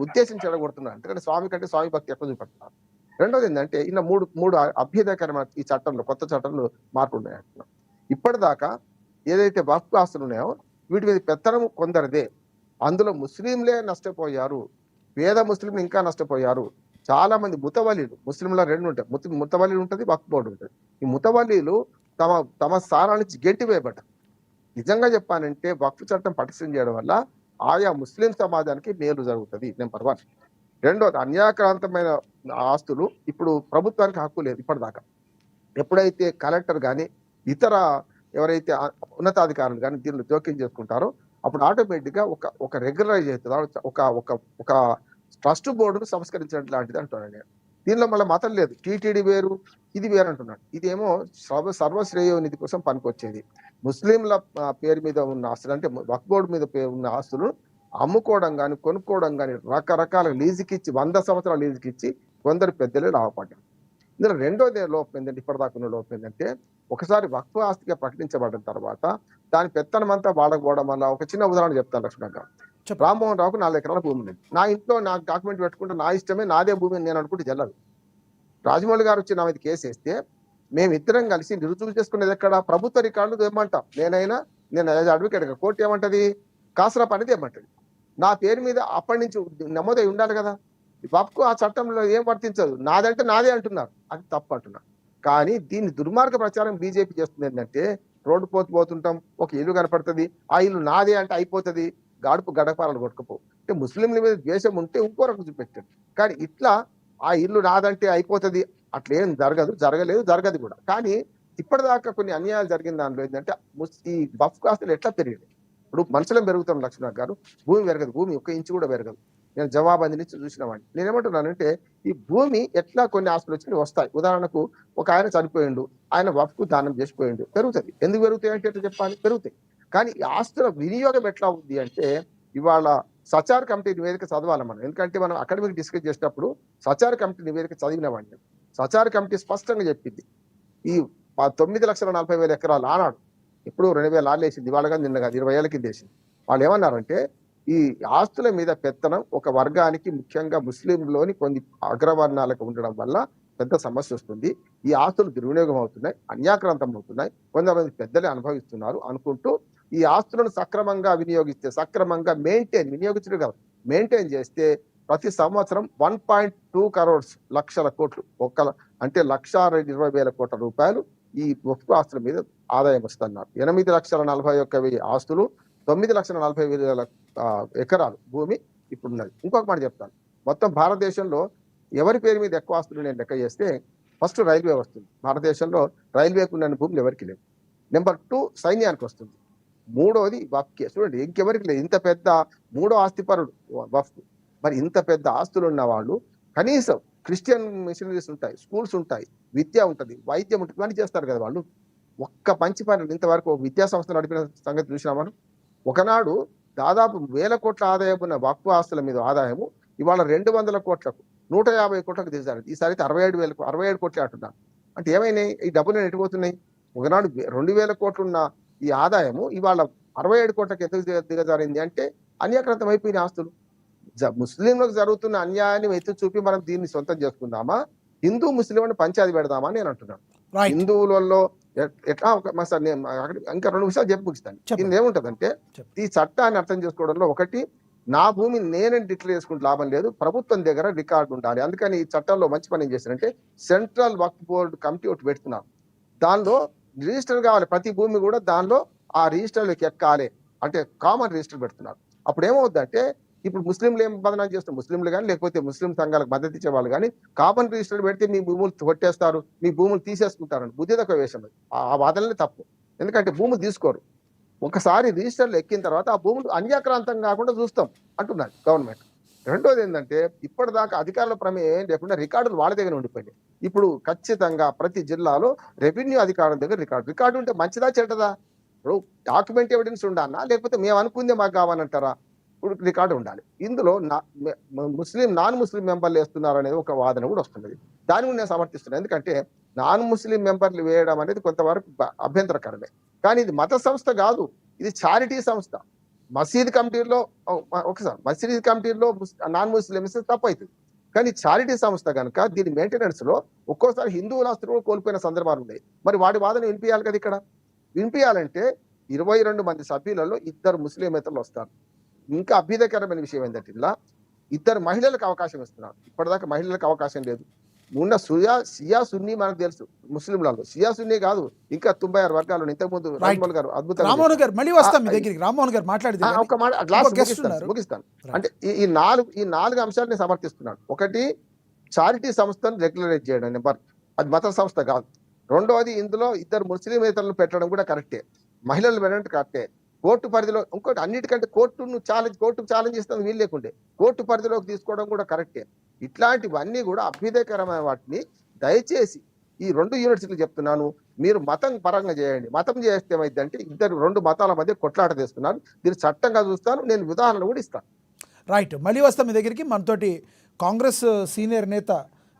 ఉద్దేశం చెడగొడుతున్నాడు. ఎందుకంటే స్వామి కంటే స్వామి భక్తి ఎక్కువ చూపెడుతున్నారు. రెండోది ఏంటంటే ఇలా మూడు అభ్యుదయకరమైన ఈ చట్టంలో, కొత్త చట్టంలో మార్పులు ఉన్నాయంటున్నాం. ఇప్పటిదాకా ఏదైతే వక్ఫ్ ఆస్తులు ఉన్నాయో వీటి మీద పెత్తనం కొందరిదే. అందులో ముస్లింలే నష్టపోయారు, పేద ముస్లింలు ఇంకా నష్టపోయారు. చాలా మంది ముతవల్లీలు, ముస్లింల రెండు ఉంటాయి, ముతవల్లీలు ఉంటుంది, వక్ఫ్ బోర్డు ఉంటుంది. ఈ ముతవల్లీలు తమ స్థానాల నుంచి గెంటివేయబడ్డారు. నిజంగా చెప్పానంటే వక్ఫ్ చట్టం పటిష్టం చేయడం వల్ల ఆయా ముస్లిం సమాజానికి మేలు జరుగుతుంది, నెంబర్ 1. రెండోది, అన్యాయక్రాంతమైన ఆస్తులు ఇప్పుడు ప్రభుత్వానికి హక్కు లేదు ఇప్పటిదాకా. ఎప్పుడైతే కలెక్టర్ కానీ ఇతర ఎవరైతే ఉన్నతాధికారులు కానీ దీనిలో జోక్యం చేసుకుంటారో అప్పుడు ఆటోమేటిక్ గా ఒక రెగ్యులరైజ్ అవుతుంది, ఒక ట్రస్ట్ బోర్డును సంస్కరించడం లాంటిది అంటున్నాను నేను. దీనిలో మళ్ళీ మతం లేదు, టీటీడీ వేరు ఇది వేరు అంటున్నాడు. ఇదేమో సర్వశ్రేయోనిధి కోసం పనికొచ్చేది. ముస్లింల పేరు మీద ఉన్న ఆస్తులు, అంటే వక్ఫ్ బోర్డు మీద ఉన్న ఆస్తులు అమ్ముకోవడం కానీ కొనుక్కోవడం కానీ రకరకాల లీజుకిచ్చి 100 సంవత్సరాల లీజుకిచ్చి కొందరు పెద్దలే లాభపడ్డారు. ఇందులో రెండోదే లోపం ఏంటంటే, ఇప్పటిదాకా ఉన్న లోపం ఏంటంటే, ఒకసారి వక్ఫ్ ఆస్తిగా ప్రకటించబడిన తర్వాత దాని పెత్తనమంతా వాడకపోవడం వల్ల, ఒక చిన్న ఉదాహరణ చెప్తాను లక్ష్మణ్ గారు. రామ్మోహన్ రావుకు 4 ఎకరాల భూమి ఉంది. నా ఇంట్లో నాకు డాక్యుమెంట్ పెట్టుకుంటే నా ఇష్టమే, నాదే భూమి నేను అనుకుంటే చెల్లదు. రాజమౌళి గారు వచ్చి నా మీద కేసు వేస్తే మేమిద్దరం కలిసి రుజువు చేసుకునేది ఎక్కడ? ప్రభుత్వ రికార్డులు ఏమంటాం, నేను అడ్వకేట్ గా కోర్టు ఏమంటది, కాసరాప్ అనేది ఏమంటది, నా పేరు మీద అప్పటి నుంచి నమోదై ఉండాలి కదా. వక్ఫ్ ఆ చట్టంలో ఏం వర్తించదు, నాదంటే నాదే అంటున్నారు, అది తప్పు అంటున్నారు. కానీ దీన్ని దుర్మార్గ ప్రచారం బీజేపీ చేస్తుంది ఏంటంటే, రోడ్డు పోతుంటాం, ఒక ఇల్లు కనపడుతుంది, ఆ ఇల్లు నాదే అంటే అయిపోతుంది, గడపాలను కొట్టుకుపో. అంటే ముస్లింల మీద ద్వేషం ఉంటే ఇంకో రకం చూపెట్టాడు. కానీ ఇట్లా ఆ ఇల్లు నాదంటే అయిపోతుంది అట్లేం జరగదు కూడా. కానీ ఇప్పటిదాకా కొన్ని అన్యాయాలు జరిగిన దానిలో ఏంటంటే ఈ వక్ఫ్ ఆస్తులు ఎట్లా పెరిగింది. ఇప్పుడు మనుషులం పెరుగుతాం లక్ష్మణ్ గారు, భూమి పెరగదు, భూమి 1 ఇంచు కూడా పెరగదు. నేను జవాబు నుంచి చూసినవాడిని. నేనేమంటున్నానంటే ఈ భూమి ఎట్లా కొన్ని ఆస్తులు వచ్చి వస్తాయి. ఉదాహరణకు ఒక ఆయన చనిపోయిండు, ఆయన వక్ఫ్కు దానం చేసిపోయిండు, పెరుగుతుంది. ఎందుకు పెరుగుతాయి అంటే ఎట్లా చెప్పాలి, పెరుగుతాయి. కానీ ఈ ఆస్తుల వినియోగం ఎట్లా ఉంది అంటే, ఇవాళ సచార్ కమిటీ నివేదిక చదవాలి మనం. ఎందుకంటే మనం అకాడమిక్ డిస్కస్ చేసినప్పుడు సచార్ కమిటీ నివేదిక చదివినవాడిని. సచార్ కమిటీ స్పష్టంగా చెప్పింది, ఈ 9,40,000 ఎకరాలు ఆనాడు, ఇప్పుడు 2,000 వేసింది, ఇవాళ కానీ నిన్న కాదు, 20 ఏళ్ల కింద వేసింది. వాళ్ళు ఏమన్నారంటే ఈ ఆస్తుల మీద పెత్తనం ఒక వర్గానికి, ముఖ్యంగా ముస్లింలోని కొన్ని అగ్రవర్ణాలకు ఉండడం వల్ల పెద్ద సమస్య వస్తుంది. ఈ ఆస్తులు దుర్వినియోగం అవుతున్నాయి, అన్యాక్రాంతం అవుతున్నాయి, కొంతమంది పెద్దలే అనుభవిస్తున్నారు అనుకుంటూ ఈ ఆస్తులను సక్రమంగా వినియోగిస్తే, సక్రమంగా వినియోగించడం కాదు, మెయింటైన్ చేస్తే ప్రతి సంవత్సరం 1.2 crores లక్షల కోట్లు, అంటే 1,20,000 కోట్ల రూపాయలు ఈ వక్ఫ్ ఆస్తుల మీద ఆదాయం వస్తున్నారు. 8,41,000 ఆస్తులు, 9,40,000 ఎకరాలు భూమి ఇప్పుడు ఉన్నది. ఇంకొక మాట చెప్తాను, మొత్తం భారతదేశంలో ఎవరి పేరు మీద ఎక్కువ ఆస్తులు నేను లెక్క చేస్తే ఫస్ట్ రైల్వే వస్తుంది. భారతదేశంలో రైల్వేకు ఉన్న భూములు ఎవరికి లేవు. నెంబర్ 2 సైన్యానికి వస్తుంది. మూడోది వక్ఫ్. చూడండి, ఇంకెవరికి లేదు ఇంత పెద్ద మూడో ఆస్తిపరుడు వక్ఫ్. మరి ఇంత పెద్ద ఆస్తులు ఉన్న వాళ్ళు కనీసం క్రిస్టియన్ మిషనరీస్ ఉంటాయి, స్కూల్స్ ఉంటాయి, విద్య ఉంటుంది, వైద్యం ఉంటుంది, ఇవన్నీ చేస్తారు కదా వాళ్ళు. ఒక్క మంచి పని ఇంతవరకు విద్యా సంస్థ నడిపిన సంగతి చూసినా మనం. ఒకనాడు దాదాపు 1,000 కోట్ల ఆదాయం ఉన్న వక్ఫ్ ఆస్తుల మీద ఆదాయము ఇవాళ 200 కోట్లకు 150 కోట్లకు దిగారు. ఈసారి 67 కోట్లే అంటున్నారు. అంటే ఏమైనాయి ఈ డబ్బులు ఎటుపోతున్నాయి? ఒకనాడు 2,000 కోట్లు ఉన్న ఈ ఆదాయము ఇవాళ 67 కోట్లకు ఎందుకు దిగజారింది అంటే అన్యాక్రాంతం అయిపోయిన ఆస్తులు. ముస్లింలకు జరుగుతున్న అన్యాయాన్ని ఎత్తి చూపి మనం దీన్ని సొంతం చేసుకుందామా, హిందూ ముస్లింలను పంచాయతీ పెడదామా అని నేను అంటున్నాను. రైట్. హిందువులలో ఎట్లా ఇంకా 2 విషయాలు చెప్పి ముగిస్తాను. చెప్పండి. దీన్ని ఏముంటదంటే చెప్పండి. ఈ చట్టాన్ని అర్థం చేసుకోవడంలో ఒకటి, నా భూమి నేనే డిక్లేర్ చేసుకుంటే లాభం లేదు, ప్రభుత్వం దగ్గర రికార్డు ఉండాలి. అందుకని ఈ చట్టంలో మంచి పని ఏం చేశారంటే సెంట్రల్ వక్ఫ్ బోర్డు కమిటీ ఒకటి పెడుతున్నారు. దానిలో రిజిస్టర్ కావాలి, ప్రతి భూమి కూడా దానిలో ఆ రిజిస్టర్లోకి ఎక్కాలి అంటే కామన్ రిజిస్టర్ పెడుతున్నారు. అప్పుడు ఏమవుద్దంటే ఇప్పుడు ముస్లింలు ఏం బదనాలు చేస్తారు, ముస్లింలు కానీ లేకపోతే ముస్లిం సంఘాలకు మద్దతు ఇచ్చే వాళ్ళు కానీ కామన్ రిజిస్టర్ పెడితే మీ భూములు కొట్టేస్తారు, మీ భూములు తీసేసుకుంటారని బుద్ధి తక్కువ వేషం. ఆ వాదనలే తప్పు. ఎందుకంటే భూములు తీసుకోరు, ఒకసారి రిజిస్టర్లు ఎక్కిన తర్వాత ఆ భూములు అన్యాక్రాంతం కాకుండా చూస్తాం అంటున్నారు గవర్నమెంట్. రెండోది ఏంటంటే ఇప్పటిదాకా అధికారుల ప్రమేయం లేకుండా రికార్డులు వాళ్ళ దగ్గర ఉండిపోయినాయి. ఇప్పుడు ఖచ్చితంగా ప్రతి జిల్లాలో రెవెన్యూ అధికారుల దగ్గర రికార్డు ఉంటే మంచిదా చెడ్డదా? ఇప్పుడు డాక్యుమెంట్ ఎవిడెన్స్ ఉండాలన్నా లేకపోతే మేము అనుకుందే మాకు కావాలంటారా? ఇప్పుడు రికార్డు ఉండాలి. ఇందులో నాన్ ముస్లిం మెంబర్లు వేస్తున్నారు అనేది ఒక వాదన కూడా వస్తున్నది. దాని కూడా నేను సమర్థిస్తున్నాను. ఎందుకంటే నాన్ ముస్లిం మెంబర్లు వేయడం అనేది కొంతవరకు అభ్యంతరకరమే. కానీ ఇది మత సంస్థ కాదు, ఇది చారిటీ సంస్థ. మసీద్ కమిటీలో ఒకసారి మసీద్ కమిటీలో నాన్ ముస్లిమ్స్ తప్పు అవుతుంది, కానీ చారిటీ సంస్థ కనుక దీని మెయింటెనెన్స్ లో ఒక్కోసారి హిందువుల ఆస్తులు కూడా కోల్పోయిన సందర్భాలు ఉన్నాయి. మరి వాడి వాదన వినిపించాలి కదా. ఇక్కడ వినిపించాలంటే 22 మంది సభ్యులలో 2 ముస్లిమేతరులు వస్తారు. ఇంకా అభ్యుదకరమైన విషయం ఏంటంటే ఇలా 2 మహిళలకు అవకాశం ఇస్తున్నారు. ఇప్పటిదాకా మహిళలకు అవకాశం లేదు. ఉన్న షియా సున్నీ మనకు తెలుసు, ముస్లింలలో షియా సున్నీ కాదు, ఇంకా 96 వర్గాలు. ఇంతకుముందు రామ్మోహన్ గారు అద్భుతంగా రామ్మోహన్ గారు మళ్ళీ వస్తాం మీ దగ్గరికి. రామ్మోహన్ గారు మాట్లాడితే ఒక మాట ముగిస్తాను. అంటే ఈ 4 అంశాలని సమర్థిస్తున్నాడు. ఒకటి, చారిటీ సంస్థను రెగ్యులరైజ్ చేయడం నెంబర్, అది మత సంస్థ కాదు. రెండవది, ఇందులో 2 ముస్లిమేతరులను పెట్టడం కూడా కరెక్టే, మహిళలు పెట్టడం కరెక్టే. కోర్టు పరిధిలో ఇంకోటి, అన్నిటికంటే కోర్టుకు ఛాలెంజ్ చేస్తుంది వీలు లేకుండే కోర్టు పరిధిలోకి తీసుకోవడం కూడా కరెక్టే. ఇట్లాంటివన్నీ కూడా అభ్యుదయకరమైన వాటిని దయచేసి ఈ 2 యూనివర్సిటీలు చెప్తున్నాను, మీరు మతం పరంగా చేయండి. మతం చేస్తే ఏమైందంటే 2 మతాల మధ్య కొట్లాట చేస్తున్నారు. దీన్ని చట్టంగా చూస్తాను, నేను ఉదాహరణలు కూడా ఇస్తాను. రైట్, మళ్ళీ వస్తాం మీ దగ్గరికి. మనతోటి కాంగ్రెస్ సీనియర్ నేత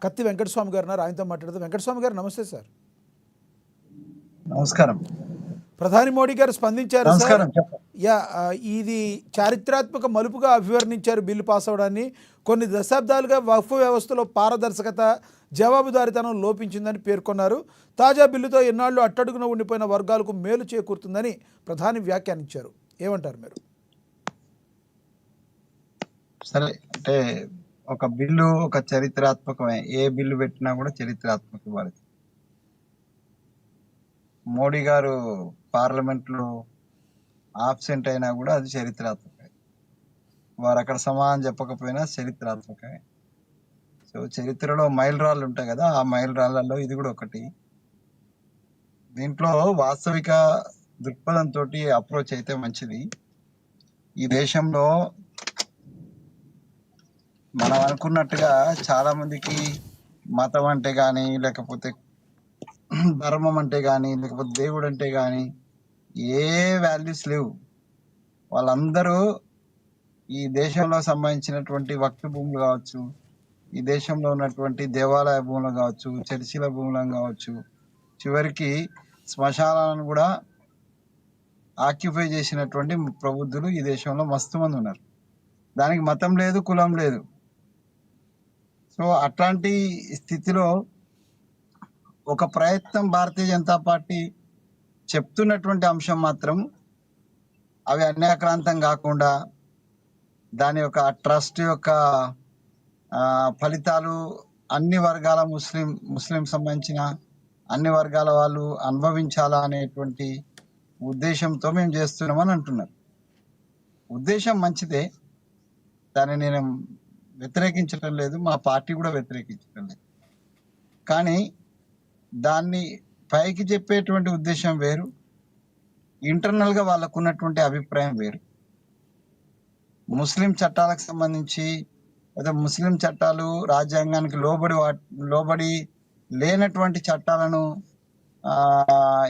కత్తి వెంకటస్వామి గారు ఉన్నారు, ఆయనతో మాట్లాడదాం. వెంకటస్వామి గారు నమస్తే సార్. నమస్కారం. ప్రధాని మోడీ గారు స్పందించారు సార్. నమస్కారం. ఇది చారిత్రాత్మక మలుపుగా అభివర్ణించారు బిల్లు పాస్ అవడాన్ని. కొన్ని దశాబ్దాలుగా వక్ఫ్ వ్యవస్థలో పారదర్శకత, జవాబుదారీతనం లోపించిందని పేర్కొన్నారు. తాజా బిల్లుతో ఎన్నాళ్ళు అట్టడుగున ఉండిపోయిన వర్గాలకు మేలు చేకూరుతుందని ప్రధాని వ్యాఖ్యానించారు. ఏమంటారు మీరు? సరే, అంటే ఒక బిల్లు ఒక చరిత్రాత్మకమే, ఏ బిల్లు పెట్టినా కూడా చరిత్రాత్మక వారికి. మోడీ గారు పార్లమెంట్ లో ఆబ్సెంట్ అయినా కూడా అది చరిత్రాత్మకమే. వారు అక్కడ సమాధానం చెప్పకపోయినా చరిత్రాత్మకమే. సో చరిత్రలో మైలురాళ్ళు ఉంటాయి కదా, ఆ మైలురాళ్లలో ఇది కూడా ఒకటి. దీంట్లో వాస్తవిక దృక్పథంతో అప్రోచ్ అయితే మంచిది. ఈ దేశంలో మనం అనుకున్నట్టుగా చాలా మందికి మతం అంటే గాని, లేకపోతే ధర్మం అంటే గాని, లేకపోతే దేవుడు అంటే గాని ఏ వాల్యూస్ లేవు. వాళ్ళందరూ ఈ దేశంలో సంబంధించినటువంటి వక్ఫ్ భూములు కావచ్చు, ఈ దేశంలో ఉన్నటువంటి దేవాలయ భూములు కావచ్చు, చర్చిల భూములను కావచ్చు, చివరికి శ్మశానాలను కూడా ఆక్యుపై చేసినటువంటి ప్రబుద్ధులు ఈ దేశంలో మస్తు మంది ఉన్నారు. దానికి మతం లేదు, కులం లేదు. సో అట్లాంటి స్థితిలో ఒక ప్రయత్నం భారతీయ జనతా పార్టీ చెప్తున్నటువంటి అంశం మాత్రం అవి అన్యాక్రాంతం కాకుండా దాని యొక్క ట్రస్ట్ యొక్క ఫలితాలు అన్ని వర్గాల ముస్లిం సంబంధించిన అన్ని వర్గాల వాళ్ళు అనుభవించాలా అనేటువంటి ఉద్దేశంతో మేము చేస్తున్నామని అంటున్నారు. ఉద్దేశం మంచిదే, దాన్ని నేను వ్యతిరేకించడం లేదు, మా పార్టీ కూడా వ్యతిరేకించడం లేదు. కానీ దాన్ని పైకి చెప్పేటువంటి ఉద్దేశం వేరు, ఇంటర్నల్ గా వాళ్ళకు ఉన్నటువంటి అభిప్రాయం వేరు. ముస్లిం చట్టాలకు సంబంధించి లేదా ముస్లిం చట్టాలు రాజ్యాంగానికి లోబడి లేనటువంటి చట్టాలను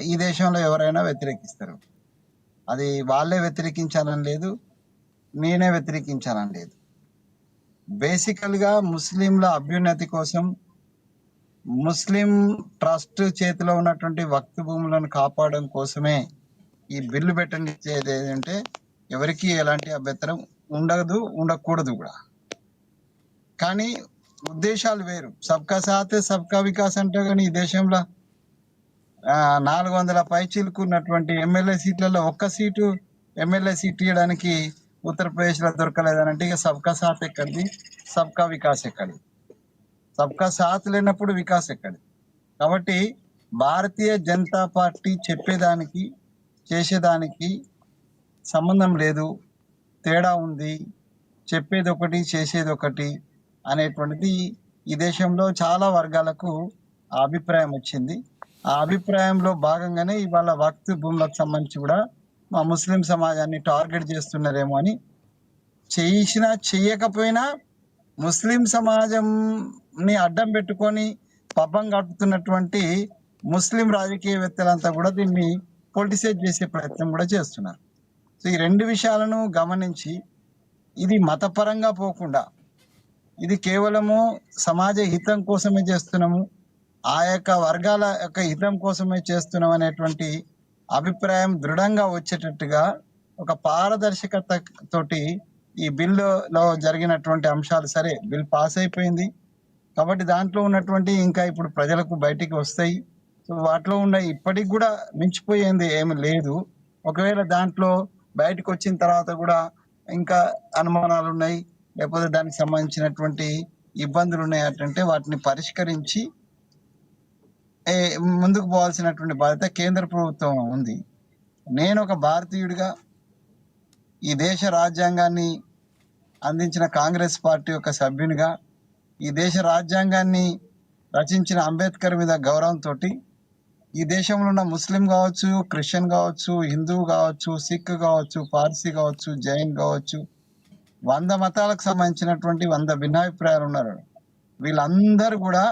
ఈ దేశంలో ఎవరైనా వ్యతిరేకిస్తారు. అది వాళ్ళే వ్యతిరేకించాలని లేదు, నేనే వ్యతిరేకించాలని లేదు. బేసికల్ గా ముస్లింల అభ్యున్నతి కోసం, ముస్లిం ట్రస్ట్ చేతిలో ఉన్నటువంటి వక్ఫ్ భూములను కాపాడడం కోసమే ఈ బిల్లు పెట్టండి. ఏంటంటే ఎవరికి ఎలాంటి అభ్యంతరం ఉండకూడదు కూడా. కానీ ఉద్దేశాలు వేరు. సబ్కా సాత్ సబ్కా వికాస్ అంటే కానీ ఈ దేశంలో 400 పైచీలకు ఉన్నటువంటి ఎమ్మెల్యే సీట్లలో ఒక్క సీటు ఎమ్మెల్యే సీట్ ఇవ్వడానికి ఉత్తరప్రదేశ్ లో దొరకలేదనంటే ఇక సబ్కా సాత్ ఎక్కడిది, సబ్కా వికాస్ ఎక్కడిది? సబ్కా సాత్ లేనప్పుడు వికాస్ ఎక్కడిది? కాబట్టి భారతీయ జనతా పార్టీ చెప్పేదానికి చేసేదానికి సంబంధం లేదు, తేడా ఉంది. చెప్పేది ఒకటి చేసేది ఒకటి అనేటువంటిది ఈ దేశంలో చాలా వర్గాలకు ఆ అభిప్రాయం వచ్చింది. ఆ అభిప్రాయంలో భాగంగానే ఇవాళ వక్ఫ్ భూములకు సంబంధించి కూడా మా ముస్లిం సమాజాన్ని టార్గెట్ చేస్తున్నారేమో అని, చేసినా చెయ్యకపోయినా ముస్లిం సమాజంని అడ్డం పెట్టుకొని పబ్బం గడుపుతున్నటువంటి ముస్లిం రాజకీయవేత్తలంతా కూడా దీన్ని పొలిటిసైజ్ చేసే ప్రయత్నం కూడా చేస్తున్నారు. సో ఈ రెండు విషయాలను గమనించి ఇది మతపరంగా పోకుండా ఇది కేవలము సమాజ హితం కోసమే చేస్తున్నాము, ఆ యొక్క వర్గాల యొక్క హితం కోసమే చేస్తున్నాం అనేటువంటి అభిప్రాయం దృఢంగా వచ్చేటట్టుగా ఒక పారదర్శకత తోటి ఈ బిల్లులో జరిగినటువంటి అంశాలు, సరే బిల్ పాస్ అయిపోయింది కాబట్టి దాంట్లో ఉన్నటువంటి ఇంకా ఇప్పుడు ప్రజలకు బయటికి వస్తాయి. సో వాటిలో ఉన్న ఇప్పటికి కూడా మించిపోయేది ఏమి లేదు. ఒకవేళ దాంట్లో బయటకు వచ్చిన తర్వాత కూడా ఇంకా అనుమానాలు ఉన్నాయి, లేకపోతే దానికి సంబంధించినటువంటి ఇబ్బందులు ఉన్నాయి అంటే వాటిని పరిష్కరించి ముందుకు పోవాల్సినటువంటి బాధ్యత కేంద్ర ప్రభుత్వం ఉంది. నేను ఒక భారతీయుడిగా ఈ దేశ రాజ్యాంగాన్ని అందించిన కాంగ్రెస్ పార్టీ యొక్క సభ్యునిగా, ఈ దేశ రాజ్యాంగాన్ని రచించిన అంబేద్కర్ మీద గౌరవంతో ఈ దేశంలో ఉన్న ముస్లిం కావచ్చు, క్రిస్టియన్ కావచ్చు, హిందువు కావచ్చు, సిక్ కావచ్చు, పార్సీ కావచ్చు, జైన్ కావచ్చు, 100 మతాలకు సంబంధించినటువంటి 100 భిన్నాభిప్రాయాలు ఉన్నారు. వీళ్ళందరూ కూడా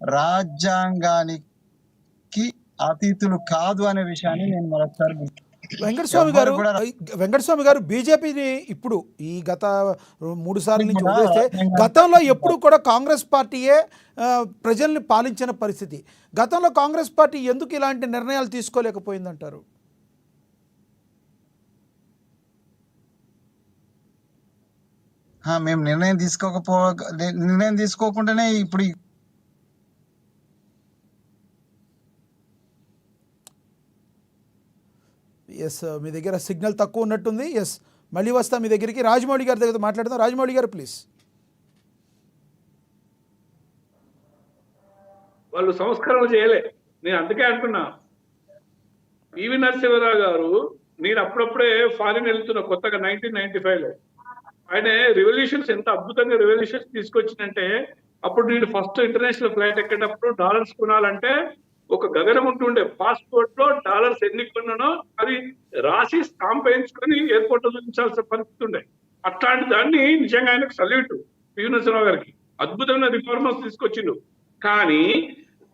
రాజ్యాంగానికి అతీతులు కాదు అనే విషయాన్ని నేను మరొకసారి వెంకటస్వామి గారు బీజేపీని ఇప్పుడు ఈ గత 3 సార్ల నుంచి వదిలేస్తే గతంలో ఎప్పుడు కూడా కాంగ్రెస్ పార్టీయే ప్రజల్ని పాలించిన పరిస్థితి. గతంలో కాంగ్రెస్ పార్టీ ఎందుకు ఇలాంటి నిర్ణయాలు తీసుకోలేకపోయిందంటారు? మేము నిర్ణయం తీసుకోకుండానే ఇప్పుడు ఎస్, మీ దగ్గర సిగ్నల్ తక్కువ ఉన్నట్టుంది. ఎస్, మళ్ళీ వస్తా మీ దగ్గరికి. రాజమౌళి గారి దగ్గర మాట్లాడదాం. రాజమౌళి గారు ప్లీజ్. వాళ్ళు సంస్కరణ చేయలే. నేను అందుకే అంటున్నా, పివి నరసింహారావు గారు, నేను అప్పుడప్పుడే ఫారిన్ వెళ్తున్నా కొత్తగా 1995లో. ఆయన రెవల్యూషన్స్ ఎంత అద్భుతంగా రెవల్యూషన్స్ తీసుకొచ్చిందంటే, అప్పుడు నేను ఫస్ట్ ఇంటర్నేషనల్ ఫ్లైట్ ఎక్కేటప్పుడు డాలర్స్ కొనాలంటే ఒక గగనం ఉంటుండే, పాస్పోర్ట్ లో డాలర్స్ ఎన్ని కొన్నానో అది రాసి స్టాంప్ వేయించుకొని ఎయిర్పోర్ట్ లో చూపించాల్సిన పరిస్థితి ఉండే. అట్లాంటి దాన్ని నిజంగా ఆయనకు సల్యూట్ పివి నరసింహారావు గారికి. అద్భుతమైన రిఫార్మర్స్ తీసుకొచ్చిండు. కానీ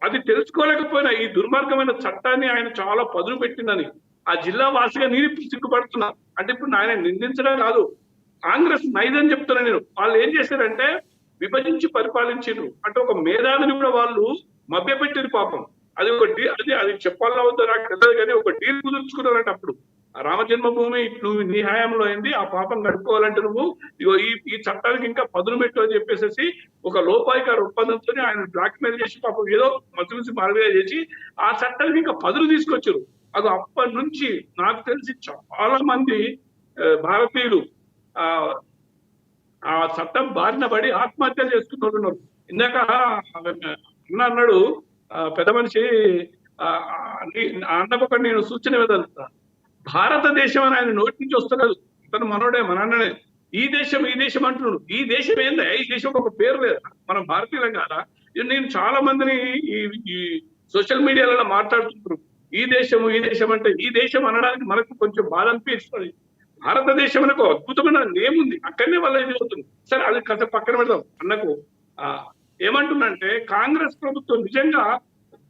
అది తెలుసుకోలేకపోయినా ఈ దుర్మార్గమైన చట్టాన్ని ఆయన చాలా పదును పెట్టిందని ఆ జిల్లా వాసిగా నేను ఇప్పుడు సిగ్గుపడుతున్నా. అంటే ఇప్పుడు ఆయన నిందించడం కాదు, కాంగ్రెస్ నైదని చెప్తున్నా నేను. వాళ్ళు ఏం చేశారంటే విభజించి పరిపాలించారు. అంటే ఒక మేధావిని కూడా వాళ్ళు మభ్యపెట్టారు పాపం. అది ఒక అది చెప్పాలా వద్దో నాకు తెలియదు, కానీ ఒక డీల్ కుదుర్చుకున్నారంటే అప్పుడు ఆ రామజన్మభూమి నువ్వు నీ హయాంలో అయింది, ఆ పాపం గడుపుకోవాలంటే నువ్వు ఈ చట్టానికి ఇంకా పదును పెట్టు అని చెప్పేసి ఒక లోపాయికార ఒప్పందంతో ఆయన బ్లాక్ మెయిల్ చేసి పాపం ఏదో మధ్య మార్గం చేసి ఆ చట్టానికి ఇంకా పదును తీసుకొచ్చారు. అది అప్పటి నుంచి నాకు తెలిసి చాలా మంది భారతీయులు ఆ చట్టం బారిన పడి ఆత్మహత్యలు చేసుకుంటున్నారు. ఇందాక అన్నాడు పెద్ద మనిషి, అన్నకొకటి నేను సూచన ఇవ్వదలుతా. భారతదేశం అని ఆయన నోటి నుంచి వస్తలేదు. తను మనోడే, మన అన్ననే. ఈ దేశం అంటున్నాడు. ఈ దేశం ఏందా? ఈ దేశం ఒక పేరు లేదా? మనం భారతీయులం కాదా? నేను చాలా మందిని ఈ సోషల్ మీడియాలలో మాట్లాడుతుంటారు, ఈ దేశం అంటే ఈ దేశం అనడానికి మనకు కొంచెం బాధ అనిపిస్తుంది. భారతదేశం అనే ఒక అద్భుతమైన నేమ్ ఉంది, అక్కడనే వాళ్ళ ఇది అవుతుంది. సరే, అది కాస్త పక్కన పెడదాం. అన్నకు ఏమంటున్నంటే కాంగ్రెస్ ప్రభుత్వం నిజంగా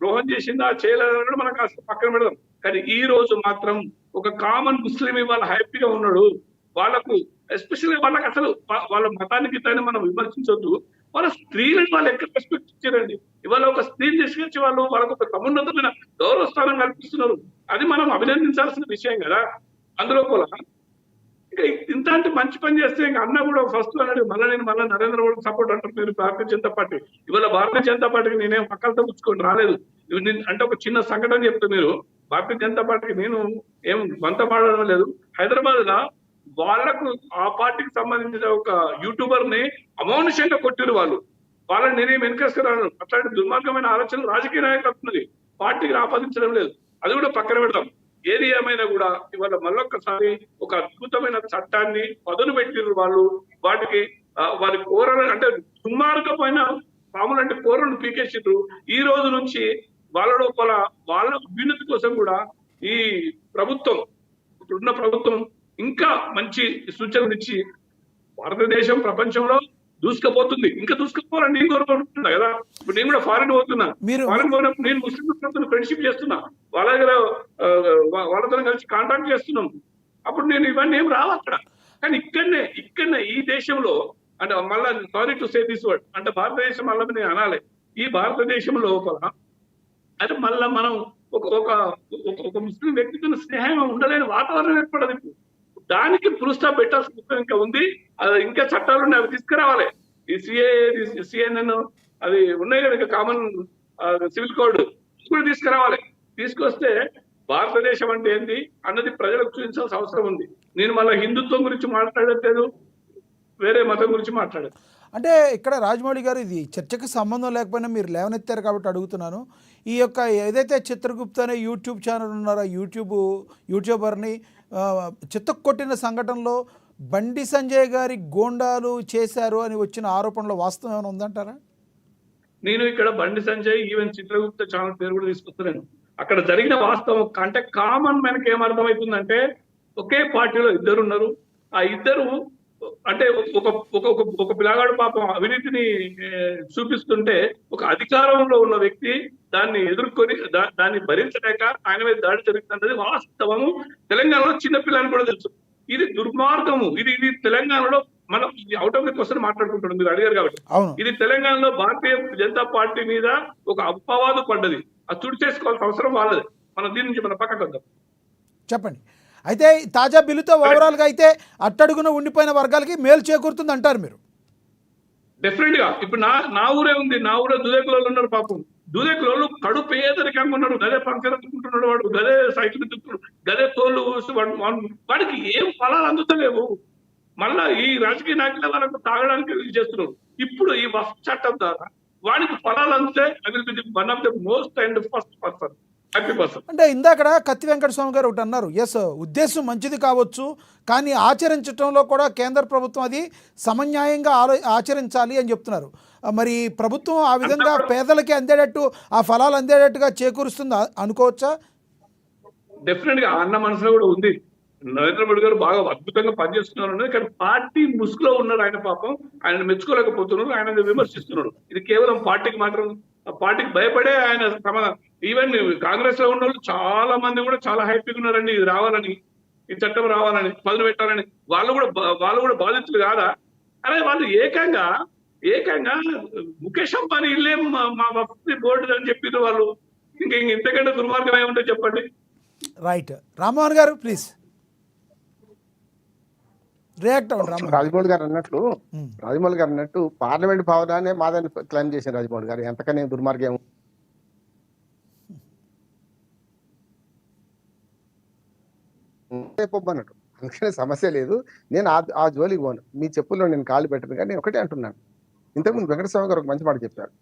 ద్రోహం చేసిందా చేయలేదన్నాడు, మనం కాస్త పక్కన పెడదాం. కానీ ఈ రోజు మాత్రం ఒక కామన్ ముస్లిం ఇవాళ హ్యాపీగా ఉన్నాడు. వాళ్ళకు ఎస్పెషల్లీ వాళ్ళకి అసలు వాళ్ళ మతానికి తాన్ని మనం విమర్శించొద్దు. వాళ్ళ స్త్రీలను వాళ్ళు ఎక్కడ రెస్పెక్ట్ ఇచ్చారండి. ఇవాళ ఒక స్త్రీని తీసుకొచ్చి వాళ్ళకు ఒక సమున్నతమైన గౌరవ స్థానం కల్పిస్తున్నారు. అది మనం అభినందించాల్సిన విషయం కదా. అందులో కూడా ఇంకా ఇంతటి మంచి పని చేస్తే ఇంకా అన్న కూడా ఫస్ట్ అన్నాడు మళ్ళీ నరేంద్ర మోడీ సపోర్ట్ అంటారు మీరు భారతీయ జనతా పార్టీ. ఇవాళ భారతీయ జనతా పార్టీకి నేనేం పక్కలతో పుచ్చుకొని రాలేదు. అంటే ఒక చిన్న సంఘటన చెప్తే మీరు భారతీయ జనతా పార్టీకి నేను ఏం వంత మాడడం లేదు. హైదరాబాద్ లో వాళ్ళకు ఆ పార్టీకి సంబంధించిన ఒక యూట్యూబర్ ని అమానుషంగా కొట్టిరు వాళ్ళని నేనేం వెనకేసుకురాను. అట్లాంటి దుర్మార్గమైన ఆలోచనలు రాజకీయ నాయకులు పార్టీకి ఆపాదించడం లేదు. అది కూడా పక్కన పెడతాం. ఏది ఏమైనా కూడా ఇవాళ మళ్ళొక్కసారి ఒక అద్భుతమైన చట్టాన్ని పదును పెట్టిరు వాటికి వారి కూరలు అంటే దుర్మార్గమైన పాములు అంటే కూరలు పీకేసిండ్రు. ఈ రోజు నుంచి వాళ్ళ లోపల వాళ్ళ అభ్యున్నతి కోసం కూడా ఈ ప్రభుత్వం ఇప్పుడున్న ప్రభుత్వం ఇంకా మంచి సూచనలు ఇచ్చి భారతదేశం ప్రపంచంలో దూసుకుపోతుంది. ఇంకా దూసుకుపోవాలని నేను కోరుకుంటున్నా కదా. ఇప్పుడు నేను కూడా ఫారిన్ పోతున్నా. ఫారిన్ పోయినప్పుడు నేను ముస్లిం ఫ్రెండ్షిప్ చేస్తున్నా, వాళ్ళ దగ్గర వాళ్ళతో కలిసి కాంటాక్ట్ చేస్తున్నాం. అప్పుడు నేను ఇవన్నీ ఏం రావు అక్కడ. కానీ ఇక్కడనే ఈ దేశంలో అంటే మళ్ళా sorry to say this word అంటే భారతదేశం మళ్ళీ నేను అనాలి. ఈ భారతదేశం లోపల అంటే మళ్ళా మనం ఒక ముస్లిం వ్యక్తితో స్నేహం ఉండలేని వాతావరణం ఏర్పడదు. దానికి ఫుల్ స్టాప్ పెట్టాల్సిన ఇంకా ఉంది. అది ఇంకా చట్టాలు ఉన్నాయి, అవి తీసుకురావాలి. ఈ సిఏఎన్ఎన్ అది ఉన్నాయి కదా, కామన్ సివిల్ కోడ్ కూడా తీసుకురావాలి. తీసుకొస్తే భారతదేశం అంటే ఏంటి అన్నది ప్రజలకు చూపించాల్సిన అవసరం ఉంది. నేను మళ్ళీ హిందుత్వం గురించి మాట్లాడట్లేదు, వేరే మతం గురించి మాట్లాడదు. అంటే ఇక్కడ రాజమౌళి గారు ఇది చర్చకు సంబంధం లేకపోయినా మీరు లేవనెత్తారు కాబట్టి అడుగుతున్నాను. ఈ యొక్క ఏదైతే చిత్రగుప్త అనే యూట్యూబ్ ఛానల్ ఉన్నారో యూట్యూబర్ని చిత్తకొట్టిన సంఘటనలో బండి సంజయ్ గారి గోండాలు చేశారు అని వచ్చిన ఆరోపణలో వాస్తవం ఏమైనా ఉందంటారా? నేను ఇక్కడ బండి సంజయ్ ఈవెన్ చిత్రగుప్త ఛానల్ పేరు కూడా తీసుకొస్తున్నాను. అక్కడ జరిగిన వాస్తవం అంటే కామన్ మనకి ఏమర్థమవుతుందంటే ఒకే పార్టీలో ఇద్దరు ఉన్నారు. ఆ ఇద్దరు అంటే ఒక పిల్లగాడు పాపం అవినీతిని చూపిస్తుంటే ఒక అధికారంలో ఉన్న వ్యక్తి దాన్ని ఎదుర్కొని దాన్ని భరించలేక ఆయన మీద దాడి జరుగుతున్నది వాస్తవము. తెలంగాణలో చిన్నపిల్లని కూడా తెలుసు. ఇది దుర్మార్గము. ఇది తెలంగాణలో మనం అవుట్ ఆఫ్ ది క్వశ్చన్ మాట్లాడుకుంటున్నాం, మీరు అడిగారు కాబట్టి. ఇది తెలంగాణలో భారతీయ జనతా పార్టీ మీద ఒక అపవాదు పడ్డది. అది తుడి చేసుకోవాల్సిన అవసరం వాళ్ళది. మనం దీని నుంచి మన పక్కకు వద్దాం. చెప్పండి. అయితే తాజా బిల్లుతో ఓవరాల్గా అయితే అట్టడుగున ఉండిపోయిన వర్గాలకి మేలు చేకూరుతుంది అంటారు మీరు? డెఫినెట్ గా. ఇప్పుడు నా ఊరే ఉంది. నా ఊరే దుదేకులలో ఉన్నారు. పాపం దుదేకులలో కడు పేదరికంగా ఉన్నాడు. గదే ఫంక్షన్ ఎత్తుకుంటున్నాడు, వాడు గదే సైకిల్ ఎత్తుకుంటున్నాడు, గదే తోళ్ళు వాడికి ఏం ఫలాలు అందుతలేవు. మళ్ళా ఈ రాజకీయ నాయకుల వాళ్ళకు తాగడానికి చేస్తున్నారు. ఇప్పుడు ఈ వక్ఫ్ చట్టం ద్వారా వాడికి ఫలాలు అందితే I will be one of the most and first person. అంటే ఇందాక కత్తి వెంకట స్వామి గారు ఒకటి అన్నారు, ఎస్ ఉద్దేశం మంచిది కావచ్చు, కానీ ఆచరించడంలో కూడా కేంద్ర ప్రభుత్వం అది సమన్యాయంగా ఆచరించాలి అని చెప్తున్నారు. మరి ప్రభుత్వం ఆ విధంగా పేదలకి అందేటట్టు ఆ ఫలాలు అందేటట్టుగా చేకూరుస్తుంది అనుకోవచ్చా? డెఫినెట్ గా అన్న మనసులో కూడా ఉంది. నరేంద్ర మోడీ గారు బాగా అద్భుతంగా పనిచేస్తున్నారు. కానీ పార్టీ ముసుగులో ఉన్నారు. ఆయన పాపం ఆయన మెచ్చుకోలేకపోతున్నారు, ఆయన విమర్శిస్తున్నారు. ఇది కేవలం పార్టీకి మాత్రం, పార్టీకి భయపడే ఆయన ఈవెన్ కాంగ్రెస్ లో ఉన్న వాళ్ళు చాలా మంది కూడా చాలా హ్యాపీగా ఉన్నారండి. ఇది రావాలని, ఈ చట్టం రావాలని, పదును పెట్టాలని. వాళ్ళు కూడా బాధితులు కాదా? అరే వాళ్ళు ఏకంగా ముఖేష్ అంబానీ ఇల్లే మా వక్ఫ్ బోర్డు అని చెప్పారు వాళ్ళు. ఇంతకంటే దుర్మార్గం ఏముంటే చెప్పండి. రైట్. రామ్మోహన్ గారు ప్లీజ్ రియాక్ట్ అవ్వండి. రాజమౌళి గారు అన్నట్టు పార్లమెంట్ భవనాన్ని మాదని క్లైమ్ చేశారు రాజమౌళి గారు. ఎంతకనే దుర్మార్గం అన్నట్టు. అందుకనే సమస్య లేదు. నేను ఆ జోలికి పోను. మీ చెప్పుల్లో నేను కాళ్ళు పెట్టను. కానీ నేను ఒకటే అంటున్నాను, ఇంతకుముందు వెంకటస్వామి గారు ఒక మంచి మాట చెప్పారు.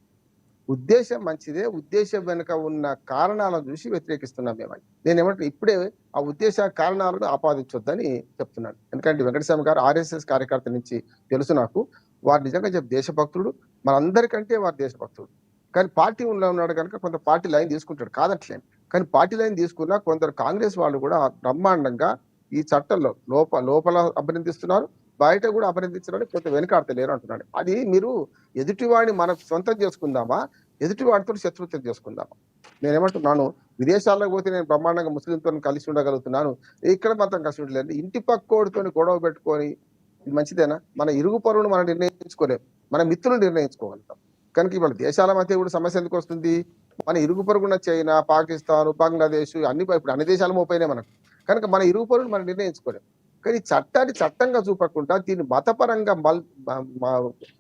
ఉద్దేశం మంచిదే, ఉద్దేశం వెనుక ఉన్న కారణాలను చూసి వ్యతిరేకిస్తున్నాం మేమని. నేనేమంటే ఇప్పుడే ఆ ఉద్దేశ కారణాలను ఆపాదించొద్దని చెప్తున్నాను. ఎందుకంటే వెంకటస్వామి గారు RSS కార్యకర్త నుంచి తెలుసు నాకు. వారు నిజంగా దేశభక్తుడు, మనందరికంటే వారు దేశభక్తుడు. కానీ పార్టీ ఉన్నాడు కనుక కొంత పార్టీ లైన్ తీసుకుంటాడు, కాదట్లేదు. కానీ పార్టీ లైన్ తీసుకున్నా కొందరు కాంగ్రెస్ వాళ్ళు కూడా బ్రహ్మాండంగా ఈ చట్టంలో లోపల అభినందిస్తున్నారు, బయట కూడా అభినందించడానికి కొంత వెనుకాడతలేరు అంటున్నాడు. అది మీరు ఎదుటివాడిని మనం సొంతం చేసుకుందామా, ఎదుటివాడితో శత్రుత్వం చేసుకుందామా? నేనేమంటున్నాను, విదేశాల్లో పోతే నేను బ్రహ్మాండంగా ముస్లింతో కలిసి ఉండగలుగుతున్నాను, ఇక్కడ మాత్రం కలిసి ఉండలేదు. ఇంటి పక్కోడితో గొడవ పెట్టుకొని ఇది మంచిదేనా? మన ఇరుగు పరువును మనం నిర్ణయించుకోలేము, మన మిత్రులు నిర్ణయించుకోగలుగుతాం. కనుక ఇవాళ దేశాల మధ్య కూడా సమస్య ఎందుకు వస్తుంది? మన ఇరుగు పొరుగున చైనా, పాకిస్తాన్, బంగ్లాదేశ్ ఇప్పుడు అన్ని దేశాలు మోపోయినాయి మనకు. కనుక మన ఇరుగు పొరుగును మనం నిర్ణయించుకోలేము. కానీ చట్టాన్ని చట్టంగా చూపకుండా దీన్ని మతపరంగా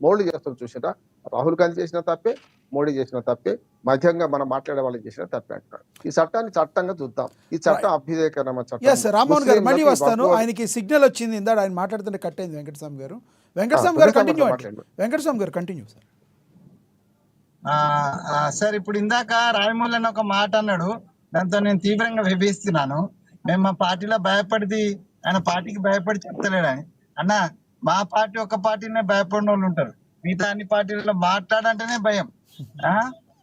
మోల్డ్ చేస్తాం చూసినా రాహుల్ గాంధీ చేసిన తప్పే, మోడీ చేసిన తప్పే, మధ్యంగా మనం మాట్లాడే వాళ్ళు చేసిన తప్పే అంటున్నాడు. ఈ చట్టాన్ని చట్టంగా చూద్దాం. ఈ చట్టం అభ్యుదయకరణ ఎస్ రామ్మోహన్ గారు మళ్ళీ వస్తాను. ముస్లింలకు ఆయనకి సిగ్నల్ వచ్చింది, ఇందాడు ఆయన మాట్లాడుతుంటే కట్ అయింది. వెంకటస్వామి గారు కంటిన్యూ అండి. వెంకటస్వామి గారు కంటిన్యూ సార్. సార్ ఇప్పుడు ఇందాక రాయమూలని ఒక మాట అన్నాడు, దాంతో నేను తీవ్రంగా విభేస్తున్నాను. మేము మా పార్టీలో భయపడిది ఆయన పార్టీకి భయపడి చెప్తలేడు అని. అన్న మా పార్టీ ఒక పార్టీనే భయపడిన వాళ్ళు ఉంటారు, మిగతా అన్ని పార్టీలలో మాట్లాడంటేనే భయం.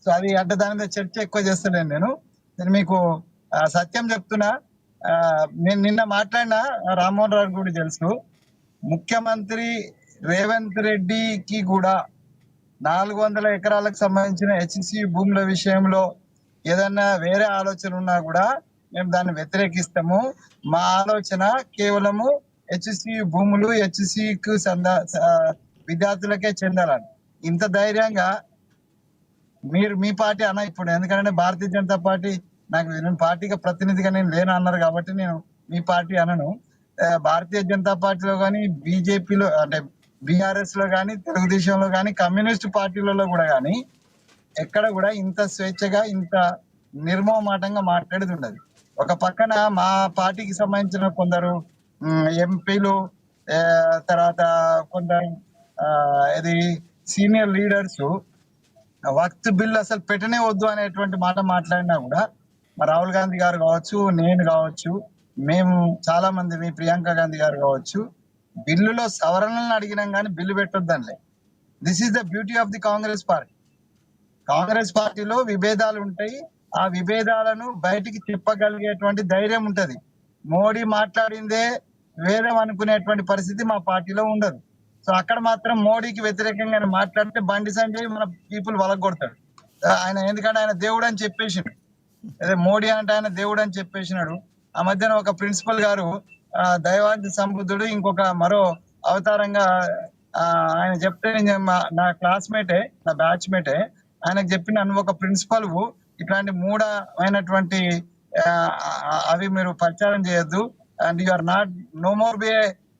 సో అది అంటే దాని మీద చర్చ ఎక్కువ చేస్తలేను. నేను మీకు సత్యం చెప్తున్నా. నేను నిన్న మాట్లాడిన రామ్మోహన్ రావు కూడా తెలుసు, ముఖ్యమంత్రి రేవంత్ రెడ్డికి కూడా 400 ఎకరాలకు సంబంధించిన హెచ్సి భూముల విషయంలో ఏదన్నా వేరే ఆలోచన ఉన్నా కూడా మేము దాన్ని వ్యతిరేకిస్తాము. మా ఆలోచన కేవలము హెచ్సి భూములు హెచ్సికు విద్యార్థులకే చెందాలని. ఇంత ధైర్యంగా మీరు మీ పార్టీ అన్న ఇప్పుడు, ఎందుకంటే భారతీయ జనతా పార్టీ నేను పార్టీగా ప్రతినిధిగా నేను లేను అన్నారు కాబట్టి నేను మీ పార్టీ అనను. భారతీయ జనతా పార్టీలో కానీ, బీజేపీలో అంటే బీఆర్ఎస్ లో కానీ, తెలుగుదేశంలో కానీ, కమ్యూనిస్ట్ పార్టీలలో కూడా కానీ ఎక్కడ కూడా ఇంత స్వేచ్ఛగా ఇంత నిర్మోహమాటంగా మాట్లాడేది ఉండదు. ఒక పక్కన మా పార్టీకి సంబంధించిన కొందరు ఎంపీలు, తర్వాత కొందరు ఇది సీనియర్ లీడర్స్ వక్త్ బిల్ అసలు పెట్టనే వద్దు అనేటువంటి మాట మాట్లాడినా కూడా రాహుల్ గాంధీ గారు కావచ్చు, నేను కావచ్చు, మేము చాలా మంది, మీ ప్రియాంక గాంధీ గారు కావచ్చు, బిల్లులో సవరణలను అడిగినాం కానీ బిల్లు పెట్టొద్దంలే. This is the beauty of the Congress party. Congress పార్టీలో విభేదాలు ఉంటాయి, ఆ విభేదాలను బయటికి చెప్పగలిగేటువంటి ధైర్యం ఉంటది. మోడీ మాట్లాడిందే వేదం అనుకునేటువంటి పరిస్థితి మా పార్టీలో ఉండదు. సో అక్కడ మాత్రం మోడీకి వ్యతిరేకంగా మాట్లాడితే బండి సంజయ్ మన పీపుల్ వలగొడతాడు. ఆయన ఎందుకంటే ఆయన దేవుడు అని చెప్పేసినాడు, అదే మోడీ అంటే ఆయన దేవుడు అని చెప్పేసినాడు. ఆ మధ్యన ఒక ప్రిన్సిపల్ గారు దైవాంశ సంబుద్ధుడు ఇంకొక మరో అవతారంగా ఆయన చెప్తే, నా క్లాస్మేటే, నా బ్యాచ్ మేటే, ఆయనకు చెప్పిన నువ్వు ఒక ప్రిన్సిపల్, ఇట్లాంటి మూఢమైనటువంటి అవి మీరు ప్రచారం చేయొద్దు, and you are not no more be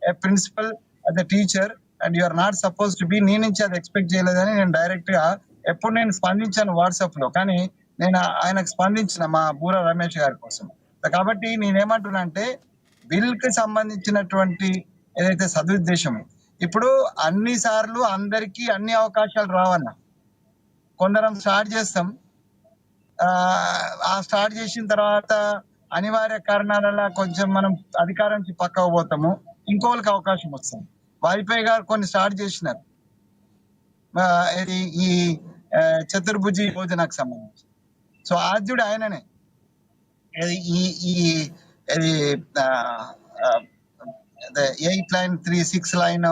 a principal as a teacher and you are not suppose to be. నీ నుంచి అది ఎక్స్పెక్ట్ చేయలేదని నేను డైరెక్ట్ గా ఎప్పుడు నేను స్పందించాను వాట్సాప్ లో, కానీ నేను ఆయనకు స్పందించిన మా బూర రమేష్ గారి కోసం. కాబట్టి నేనేమంటున్నా అంటే బిల్ కి సంబంధించినటువంటి ఏదైతే సదుద్దేశం, ఇప్పుడు అన్ని సార్లు అందరికీ అన్ని అవకాశాలు రావన్న, కొందరం స్టార్ట్ చేస్తాం, ఆ స్టార్ట్ చేసిన తర్వాత అనివార్య కారణాల కొంచెం మనం అధికారం నుంచి పక్కకు పోతాము, ఇంకోళ్ళకి అవకాశం వస్తుంది. వాజ్పేయి గారు కొన్ని స్టార్ట్ చేసినారు, ఈ చతుర్భుజి యోజనకు సంబంధించి. సో ఆద్యుడు ఆయననే. ఈ 8 లైన్ 3-6 లైన్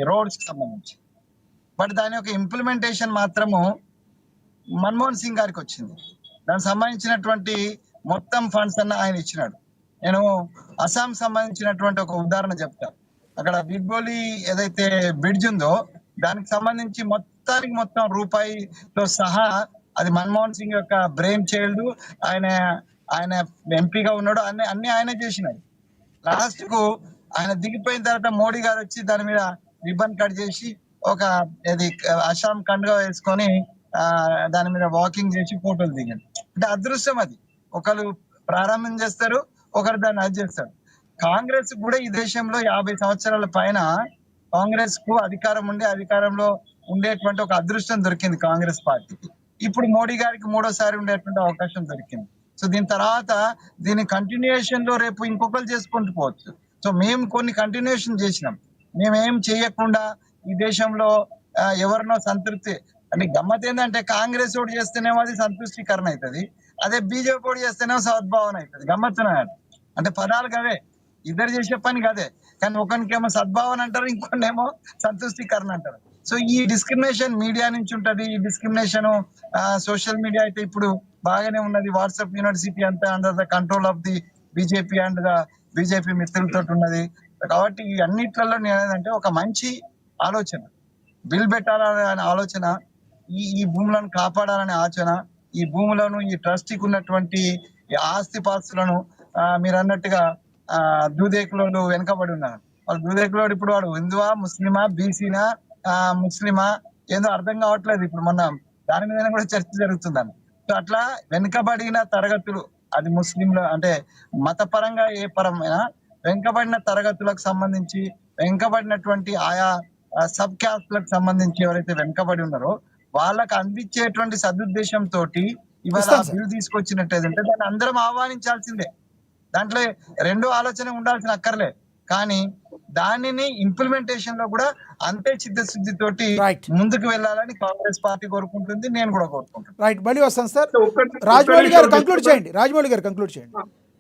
రోడ్స్ కి సంబంధించి, బట్ దాని యొక్క ఇంప్లిమెంటేషన్ మాత్రము మన్మోహన్ సింగ్ గారికి వచ్చింది. దానికి సంబంధించినటువంటి మొత్తం ఫండ్స్ అన్న ఆయన ఇచ్చినాడు. నేను అస్సాం సంబంధించినటువంటి ఒక ఉదాహరణ చెప్తాను. అక్కడ బిగ్బోలి ఏదైతే బ్రిడ్జ్ ఉందో దానికి సంబంధించి మొత్తానికి మొత్తం రూపాయితో సహా అది మన్మోహన్ సింగ్ యొక్క బ్రెయిన్ చైల్డ్, ఆయన ఎంపీగా ఉన్నాడు, అన్ని ఆయనే చేసినాడు. లాస్ట్ కు ఆయన దిగిపోయిన తర్వాత మోడీ గారు వచ్చి దాని మీద రిబ్బన్ కట్ చేసి ఒక అస్సాం కండుగా వేసుకొని దాని మీద వాకింగ్ చేసి ఫోటోలు దిగాడు. అంటే అదృష్టం అది, ఒకరు ప్రారంభం చేస్తారు, ఒకరు దాన్ని అది చేస్తారు. కాంగ్రెస్ కూడా ఈ దేశంలో 50 సంవత్సరాల పైన కాంగ్రెస్ కు అధికారం ఉండి అధికారంలో ఉండేటువంటి ఒక అదృష్టం దొరికింది కాంగ్రెస్ పార్టీకి. ఇప్పుడు మోడీ గారికి 3వ సారి ఉండేటువంటి అవకాశం దొరికింది. సో దీని తర్వాత దీని కంటిన్యూషన్ లో రేపు ఇంకొకరు చేసుకుంటూ పోవచ్చు. సో మేము కొన్ని కంటిన్యూషన్ చేసినాం, మేమేం చేయకుండా ఈ దేశంలో ఎవరినో సంతృప్తి అంటే గమ్మత్ ఏంటంటే కాంగ్రెస్ ఓటు చేస్తేనేమో అది సంతృష్టికరణ అవుతుంది, అదే బీజేపీ ఓటు చేస్తేనేమో సద్భావన అవుతుంది. గమ్మత్తున అంటే పదాలు కదే, ఇద్దరు చేసే పని కదే, కానీ ఒకరికేమో సద్భావన అంటారు, ఇంకొన్నేమో సంతృష్టికరణ అంటారు. సో ఈ డిస్క్రిమినేషన్ మీడియా నుంచి ఉంటది. ఈ డిస్క్రిమినేషన్ సోషల్ మీడియా అయితే ఇప్పుడు బాగానే ఉన్నది. వాట్సాప్ యూనివర్సిటీ అంతా under the control of the BJP and the BJP మిత్రులతో ఉన్నది. కాబట్టి ఈ అన్నిట్లలో నేనేదంటే ఒక మంచి ఆలోచన, బిల్ పెట్టాలనే ఆలోచన, ఈ భూములను కాపాడాలనే ఆలోచన, ఈ భూములను ఈ ట్రస్టీకి ఉన్నటువంటి ఆస్తి పాస్తులను మీరు అన్నట్టుగా దూదేకులోడు వెనకబడి ఉన్నారు. వాళ్ళు దూదేకులోడు ఇప్పుడు వాడు హిందువా, ముస్లిమా, బీసీనా, ముస్లిమా ఏదో అర్థం కావట్లేదు. ఇప్పుడు మొన్న దాని మీద కూడా చర్చ జరుగుతుందని. సో అట్లా వెనుకబడిన తరగతులు, అది ముస్లింలు అంటే మతపరంగా ఏ పరమైనా వెనుకబడిన తరగతులకు సంబంధించి, వెనుకబడినటువంటి ఆయా సబ్ క్యాస్ట్లకు సంబంధించి ఎవరైతే వెనుకబడి ఉన్నారో వాళ్ళకి అందించేటువంటి సదుద్దేశంతో ఇవాళ ఇస్తాం సార్. బిల్ తీసుకొచ్చినట్టేదంటే దాన్ని అందరం ఆహ్వానించాల్సిందే. దాంట్లో రెండో ఆలోచన ఉండాల్సిన అక్కర్లే. కానీ దానిని ఇంప్లిమెంటేషన్ లో కూడా అంతే చిత్తశుద్ధితోటి రైట్ ముందుకు వెళ్ళాలని కాంగ్రెస్ పార్టీ కోరుకుంటుంది, నేను కూడా కోరుకుంటున్నాను. రైట్ మళ్ళీ వస్తాను సార్. ఒక్క రాజమౌళి గారు నిమిషం కంక్లూడ్ చేయండి. రాజమౌళి గారు కంక్లూడ్ చేయండి.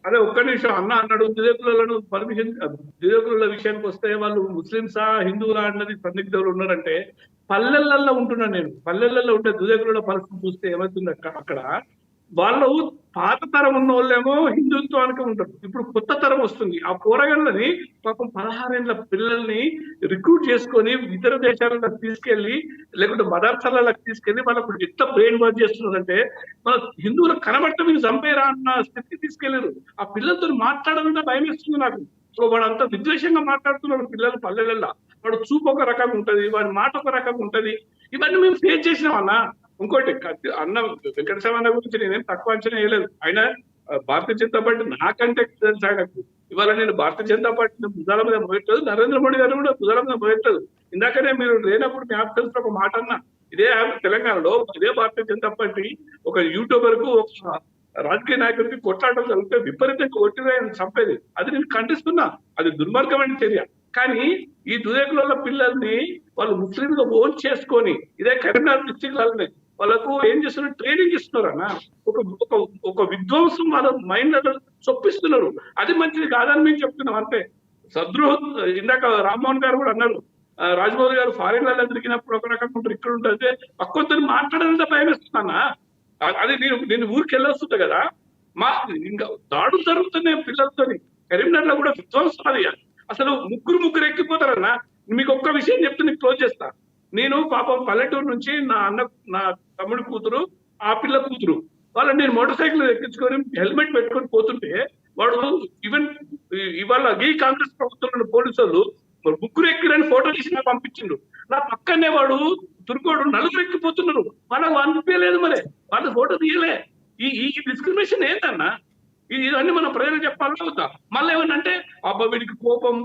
అదే ఒక్క నిమిషం అన్న అన్నాడు దుదేకులను పర్మిషన్. దుదేకుల విషయానికి వస్తే వాళ్ళు ముస్లింసా హిందువులా అన్నది సందిగ్ధులు ఉన్నారంటే పల్లెలలో ఉంటున్నాను నేను. పల్లెలలో ఉంటే దుదేకుల పరిస్థితి చూస్తే ఏమవుతుంది అక్కడ వాళ్ళు పాత తరం ఉన్న వాళ్ళేమో హిందుత్వానికి ఉంటారు. ఇప్పుడు కొత్త తరం వస్తుంది. ఆ పోరగాళ్ళని పాపం 16 ఏళ్ల పిల్లల్ని రిక్రూట్ చేసుకొని ఇతర దేశాలకు తీసుకెళ్లి లేకుంటే మదర్సాలకు తీసుకెళ్లి వాళ్ళకు ఎంత బ్రెయిన్ వాష్ చేస్తున్నారంటే మన హిందువులకు కనబడితే మీరు చంపేరా అన్న స్థితికి తీసుకెళ్లారు. ఆ పిల్లలతో మాట్లాడాలంటే భయం వేస్తుంది నాకు. సో వాడు అంత విద్వేషంగా మాట్లాడుతున్నారు పిల్లలు పల్లెలలో. వాడు చూపు ఒక రకంగా ఉంటది, వాడి మాట ఒక రకంగా ఉంటది. ఇవన్నీ మేము ఫేస్ చేసినాం అన్న. ఇంకోటి అన్న వెంకటేశ్వర అన్న గురించి నేనేం తక్కువ అంచనా వేయలేదు. ఆయన భారతీయ జనతా పార్టీ నాకంటే తెలుసు ఆయనకు. ఇవాళ నేను భారతీయ జనతా పార్టీ భుజాల మీద మోయట్లేదు, నరేంద్ర మోడీ గారు కూడా భుజాల మీద మోయట్లేదు. ఇందాకనే మీరు లేనప్పుడు మీ ఆఫ్ తెలిసిన ఒక మాట అన్న, ఇదే తెలంగాణలో ఇదే భారతీయ జనతా పార్టీ ఒక యూట్యూబర్ కు ఒక రాజకీయ నాయకుడికి కొట్లాటం జరిగితే విపరీతంగా కొట్టిన చంపేది. అది నేను ఖండిస్తున్నా. అది దుర్మార్గమైన చర్య. కానీ ఈ దురేకుల పిల్లల్ని వాళ్ళు ముస్లింగా ఓన్ చేసుకొని ఇదే కరీంనగర్ డిస్ట్రిక్ట్ వాళ్ళకు ఏం చేస్తున్నారు, ట్రైనింగ్ ఇస్తున్నారు అన్న. ఒక విధ్వంసం వాళ్ళ మైండ్ చొప్పిస్తున్నారు. అది మంచిది కాదని మేము చెప్తున్నాం అంతే. సద్రోహం ఇందాక రామ్మోహన్ గారు కూడా అన్నారు, రాజమౌళి గారు ఫారిన్ లలో తిరిగినప్పుడు ఒక రకంగా ఉంటారు, ఇక్కడ ఉంటుంది పక్కొద్దు మాట్లాడాలంటే భయం వేస్తున్నా. అది నేను ఊరికి వెళ్ళొస్తుంటా కదా, మా ఇంకా దాడులు జరుగుతున్నాయి పిల్లలతో. కరీంనగర్ లో కూడా విధ్వంసం. అది అసలు ముగ్గురు ఎక్కిపోతారన్నా. మీకు ఒక్క విషయం చెప్తే నీకు క్లోజ్ చేస్తా. నేను పాపం పల్లెటూరు నుంచి నా తమ్ముడి కూతురు, ఆ పిల్ల కూతురు వాళ్ళని నేను మోటార్ సైకిల్ ఎక్కించుకొని హెల్మెట్ పెట్టుకొని పోతుంటే వాడు ఈవెన్ ఇవాళ ఈ కాంగ్రెస్ ప్రభుత్వంలో పోలీసు వాళ్ళు ముగ్గురు ఎక్కిరని ఫోటో తీసి నాకు పంపించిండు. నా పక్కనే వాడు తుర్కోడు నలుగురు ఎక్కిపోతున్నారు. వాళ్ళకు అనిపించలేదు, మరి వాళ్ళు ఫోటో తీయలే. ఈ డిస్క్రిమినేషన్ ఏంటన్నా? ఇవన్నీ మనం ప్రజలకు చెప్పాలా వద్దా? మళ్ళీ ఏమన్నంటే అబ్బా వీడికి కోపం,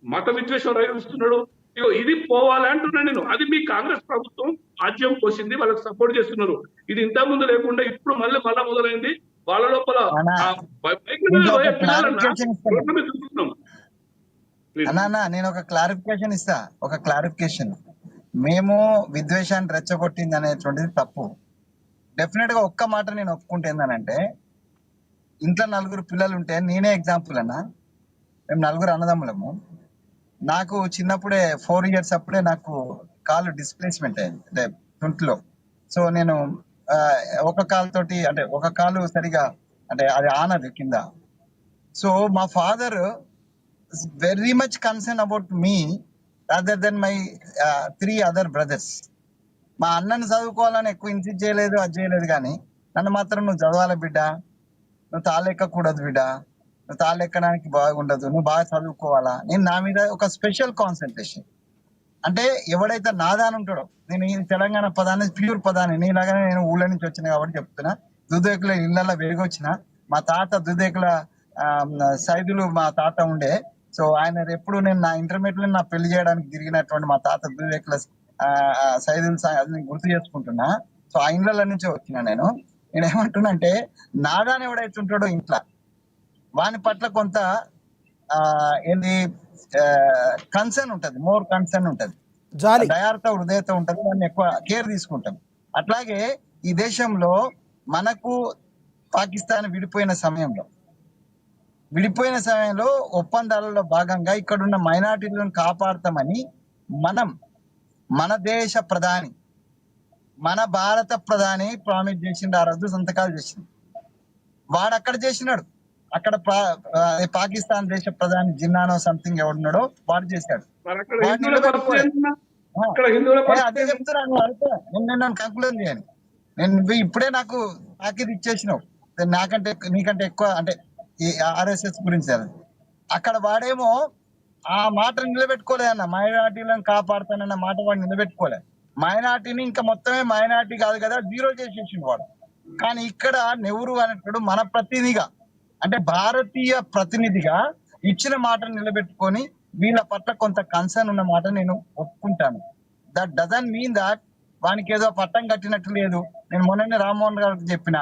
మత విద్వేషం రైలుస్తున్నాడు, ఇగో ఇది పోవాలి అంటున్నా నేను. అది మీ కాంగ్రెస్ ప్రభుత్వం ఆజ్యం పోసింది, వాళ్ళకి సపోర్ట్ చేస్తున్నారు. ఇది ఇంత ముందు లేకుండా ఇప్పుడు మళ్ళీ మొదలైంది. వాళ్ళ లోపల అన్నా నేను ఒక క్లారిఫికేషన్ ఇస్తా. ఒక క్లారిఫికేషన్, మేము విద్వేషాన్ని రెచ్చగొట్టింది అనేటువంటిది తప్పు. డెఫినెట్ గా ఒక్క మాట నేను ఒప్పుకుంటే ఏందనంటే, ఇంట్లో 4 పిల్లలు ఉంటే నేనే ఎగ్జాంపుల్ అన్నా. మేము 4 అన్నదమ్ములము. నాకు చిన్నప్పుడే 4 years అప్పుడే నాకు కాలు డిస్ప్లేస్మెంట్ అయింది, అంటే తుంటిలో. సో నేను ఒక కాలు తోటి, అంటే ఒక కాలు సరిగా అంటే అది ఆనది కింద. సో మా father very much concern about me rather than my 3 other brothers. మా అన్నని చదువుకోవాలని ఎక్కువ ఇన్సిస్ట్ చేయలేదు, అది చేయలేదు. కానీ నన్ను మాత్రం నువ్వు చదవాలి బిడ్డ, నువ్వు తాళెక్కకూడదు బిడ్డ, నువ్వు తాళెక్కడానికి బాగుండదు, నువ్వు బాగా చదువుకోవాలా. నేను నా మీద ఒక స్పెషల్ కాన్సన్ట్రేషన్. అంటే ఎవడైతే నాదాని ఉంటాడో, నేను ఈ తెలంగాణ పదాన్ని ప్యూర్ పదాన్ని నీలాగానే నేను ఊళ్ళ నుంచి వచ్చిన కాబట్టి చెప్తున్నా. దుదేకుల ఇళ్లలో వెలుగొచ్చిన మా తాత దుదేకుల సైదులు మా తాత ఉండే. సో ఆయన ఎప్పుడు నేను నా ఇంటర్మీడియట్ నా పెళ్లి చేయడానికి తిరిగినటువంటి మా తాత దుదేకుల సైదులు గుర్తు చేసుకుంటున్నా. సో ఆ ఇళ్ల నుంచే వచ్చినా నేను ఏమంటున్నా అంటే, నాదాని ఎవడైతే ఉంటాడో ఇంట్లో వాని పట్ల కొంత ఏంది కన్సర్న్ ఉంటది, మోర్ కన్సర్న్ ఉంటది, దయార్త హృదయత ఉంటది, దాన్ని ఎక్కువ కేర్ తీసుకుంటాం. అట్లాగే ఈ దేశంలో మనకు పాకిస్తాన్ విడిపోయిన సమయంలో ఒప్పందాలలో భాగంగా ఇక్కడున్న మైనారిటీలను కాపాడతామని మన దేశ ప్రధాని, మన భారత ప్రధాని ప్రామిస్ చేసిండు. ఆ రోజు సంతకాలు చేసిండు. వాడు అక్కడ చేసినాడు. అక్కడ పాకిస్తాన్ దేశ ప్రధాని జిన్నానో సంథింగ్ ఎవడున్నాడో వాడు చేశాడు. అదే చెప్తున్నాను. నేను కంక్లూజన్ చేయను. నేను ఇప్పుడే నాకు తాకీదు ఇచ్చేసినావు. నీకంటే ఎక్కువ అంటే ఈ RSS గురించి అక్కడ వాడేమో ఆ మాటను నిలబెట్టుకోలేదన్న, మైనార్టీలను కాపాడుతానన్న మాట వాడు నిలబెట్టుకోలే. మైనార్టీని ఇంకా మొత్తమే మైనార్టీ కాదు కదా జీరో చేసేసిండు వాడు. కానీ ఇక్కడ నెహ్రూ అనేటప్పుడు మన ప్రతినిధిగా, అంటే భారతీయ ప్రతినిధిగా ఇచ్చిన మాటను నిలబెట్టుకొని వీళ్ళ పట్ల కొంత కన్సర్న్ ఉన్న మాట నేను ఒప్పుకుంటాను. దట్ డజన్ మీన్ దట్ వానికి ఏదో పట్టం కట్టినట్టు లేదు. నేను మొన్ననే రామ్మోహన్ గారికి చెప్పిన,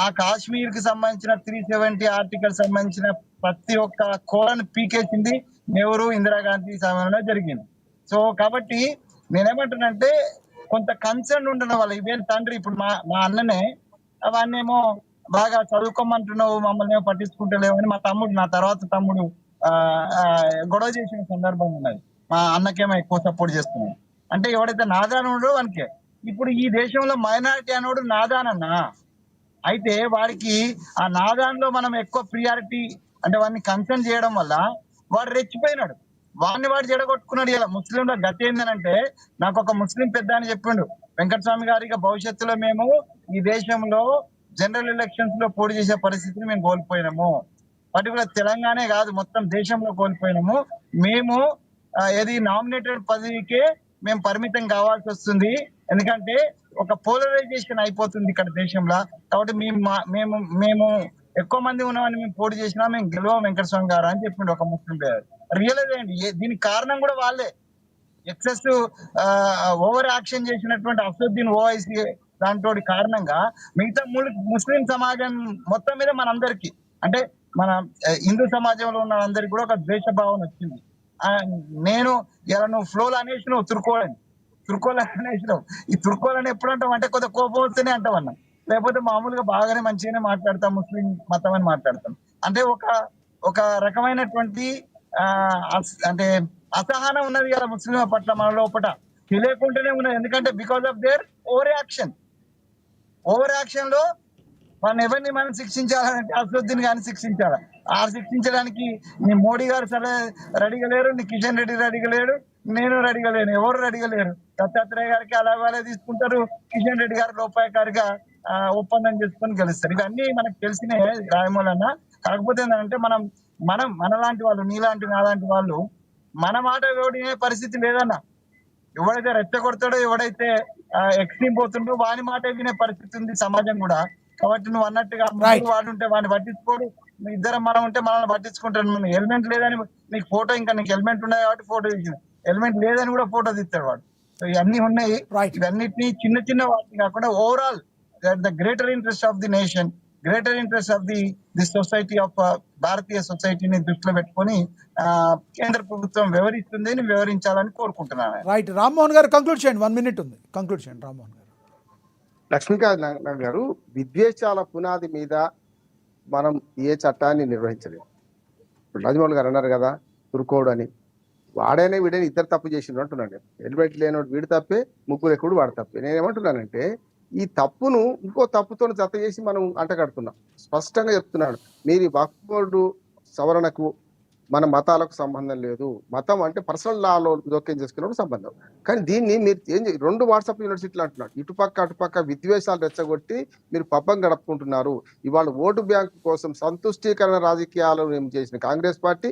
ఆ కాశ్మీర్ కి సంబంధించిన 370 ఆర్టికల్ సంబంధించిన ప్రతి ఒక్క కోలను పీకేసింది నెహ్రూ ఇందిరాగాంధీ సమయంలో జరిగింది. సో కాబట్టి నేనేమంటున్నానంటే కొంత కన్సర్న్ ఉండడం వల్ల, ఇవేం తండ్రి ఇప్పుడు మా అన్ననే అవన్నేమో బాగా చదువుకోమంటున్నావు, మమ్మల్ని ఏమో పట్టించుకుంటలేవు అని నా తర్వాత తమ్ముడు ఆ గొడవ చేసిన సందర్భం ఉన్నది. మా అన్నకేమో ఎక్కువ సపోర్ట్ చేస్తున్నాడు. అంటే ఎవడైతే నాదాని ఉండో వానికే. ఇప్పుడు ఈ దేశంలో మైనారిటీ అనోడు నాదానన్నా, అయితే వాడికి ఆ నాదాన్లో మనం ఎక్కువ ప్రియారిటీ అంటే వాడిని కన్సర్న్ చేయడం వల్ల వాడు రెచ్చిపోయినాడు. వాడు జడగొట్టుకున్నాడు. ఇలా ముస్లింల గతి ఏంటంటే, నాకు ఒక ముస్లిం పెద్ద అని చెప్పిండు, వెంకటస్వామి గారి భవిష్యత్తులో మేము ఈ దేశంలో జనరల్ ఎలక్షన్స్ లో పోటీ చేసే పరిస్థితిని మేము కోల్పోయినాము. పర్టికులర్ తెలంగాణ కాదు, మొత్తం దేశంలో కోల్పోయినాము. మేము ఏది నామినేటెడ్ పదవికే మేము పరిమితం కావాల్సి వస్తుంది. ఎందుకంటే ఒక పోలరైజేషన్ అయిపోతుంది ఇక్కడ దేశంలో. కాబట్టి మేము ఎక్కువ మంది ఉన్నామని మేము పోటీ చేసినా మేము గెలవం వెంకటస్వామి గారు అని చెప్పిండు ఒక ముస్లిం పేరు. రియలైజ్ అయ్యండి, దీనికి కారణం కూడా వాళ్ళే. ఎక్సెస్ ఓవర్ యాక్షన్ చేసినటువంటి అసదుద్దీన్ ఓవైసీ దాంట్లో కారణంగా మిగతా ముస్లిం సమాజం మొత్తం మీద మనందరికీ, అంటే మన హిందూ సమాజంలో ఉన్న అందరికి కూడా ఒక ద్వేష భావన వచ్చింది. నేను ఇలా నువ్వు ఫ్లోలు అనేసినావు తుర్కోలు అనేసినావు. ఈ తుర్కోలని ఎప్పుడు అంటావు అంటే కొద్దిగా కోపం వస్తేనే అంటావన్నా, లేకపోతే మామూలుగా బాగానే మంచిగానే మాట్లాడతాం, ముస్లిం మతం అని మాట్లాడతాం. అంటే ఒక రకమైనటువంటి అంటే అసహనం ఉన్నది కదా ముస్లింల పట్ల మన లోపల, తెలియకుండానే ఉన్నది. ఎందుకంటే because of their over action లో ఎవరిని మనం శిక్షించాలంటే అసదుద్దీన్ గారిని శిక్షించాలి. శిక్షించడానికి నీ మోడీ గారు సరే రెడీగా లేరు, నీ కిషన్ రెడ్డి రెడీగా లేడు, నేను రెడీగా లేను, ఎవరు రెడీగా లేరు. దత్తాత్రేయ గారికి అలాగే తీసుకుంటారు, కిషన్ రెడ్డి గారు లోపాయకారిగా ఒప్పందం చేసుకొని గెలుస్తారు. ఇవన్నీ మనకు తెలిసిన రాయమూలన్న. కాకపోతే ఏంటంటే మనం మనలాంటి వాళ్ళు, నీలాంటి నాలాంటి వాళ్ళు మన మాట వినే పరిస్థితి లేదన్న. ఎవడైతే రెచ్చగొడతాడో, ఎవడైతే ఎక్స్ట్రీమ్ పోతుండో వాని మాట వినే పరిస్థితి ఉంది సమాజం కూడా. కాబట్టి నువ్వు అన్నట్టుగా వాడు ఉంటే వాడిని పట్టించుకోడు, ఇద్దరం మనం ఉంటే మనల్ని పట్టించుకుంటాడు. హెల్మెట్ లేదని నీకు ఫోటో, ఇంకా నీకు హెల్మెట్ ఉన్నాయి కాబట్టి ఫోటో తీసిన, హెల్మెట్ లేదని కూడా ఫోటో తీస్తాడు వాడు. సో ఇవన్నీ ఉన్నాయి. ఇవన్నిటిని చిన్న చిన్న వాటిని కాకుండా overall the greater interest of the nation, greater interest of the society of భారతీయ సొసైటీని దృష్టిలో పెట్టుకొని కేంద్ర ప్రభుత్వం వివరించాలని కోరుకుంటున్నాను. రైట్, రామ్మోహన్ గారు కంక్లూడ్ చేయండి, 1 minute ఉంది, కంక్లూడ్ చేయండి రామ్మోహన్ గారు. లక్ష్మీకాంత్ గారు, విద్వేషాల పునాది మీద మనం ఏ చట్టాన్ని నిర్వహించలేము. ఇప్పుడు రాజమౌళి గారు అన్నారు కదా తుర్కోడు అని, వాడైనా వీడైనా ఇద్దరు తప్పు చేసిండ్రు అంటున్నాను. హెల్మెట్ లేనోడు వీడు తప్పే, ముగ్గురు ఎక్కుడు వాడు తప్పే. నేనేమంటున్నానంటే ఈ తప్పును ఇంకో తప్పుతో జత చేసి మనం అంటగడుతున్నాం. స్పష్టంగా చెప్తున్నాడు, మీరు ఈ వక్ఫ్ బోర్డు సవరణకు మన మతాలకు సంబంధం లేదు. మతం అంటే పర్సనల్ లాలో జోక్యం చేసుకున్నప్పుడు సంబంధం. కానీ దీన్ని మీరు ఏం 2 వాట్సాప్ యూనివర్సిటీలు అంటున్నారు, ఇటుపక్క అటుపక్క విద్వేషాలు రెచ్చగొట్టి మీరు పబ్బం గడుపుకుంటున్నారు. ఇవాళ ఓటు బ్యాంకు కోసం సంతుష్టీకరణ రాజకీయాలు చేసిన కాంగ్రెస్ పార్టీ,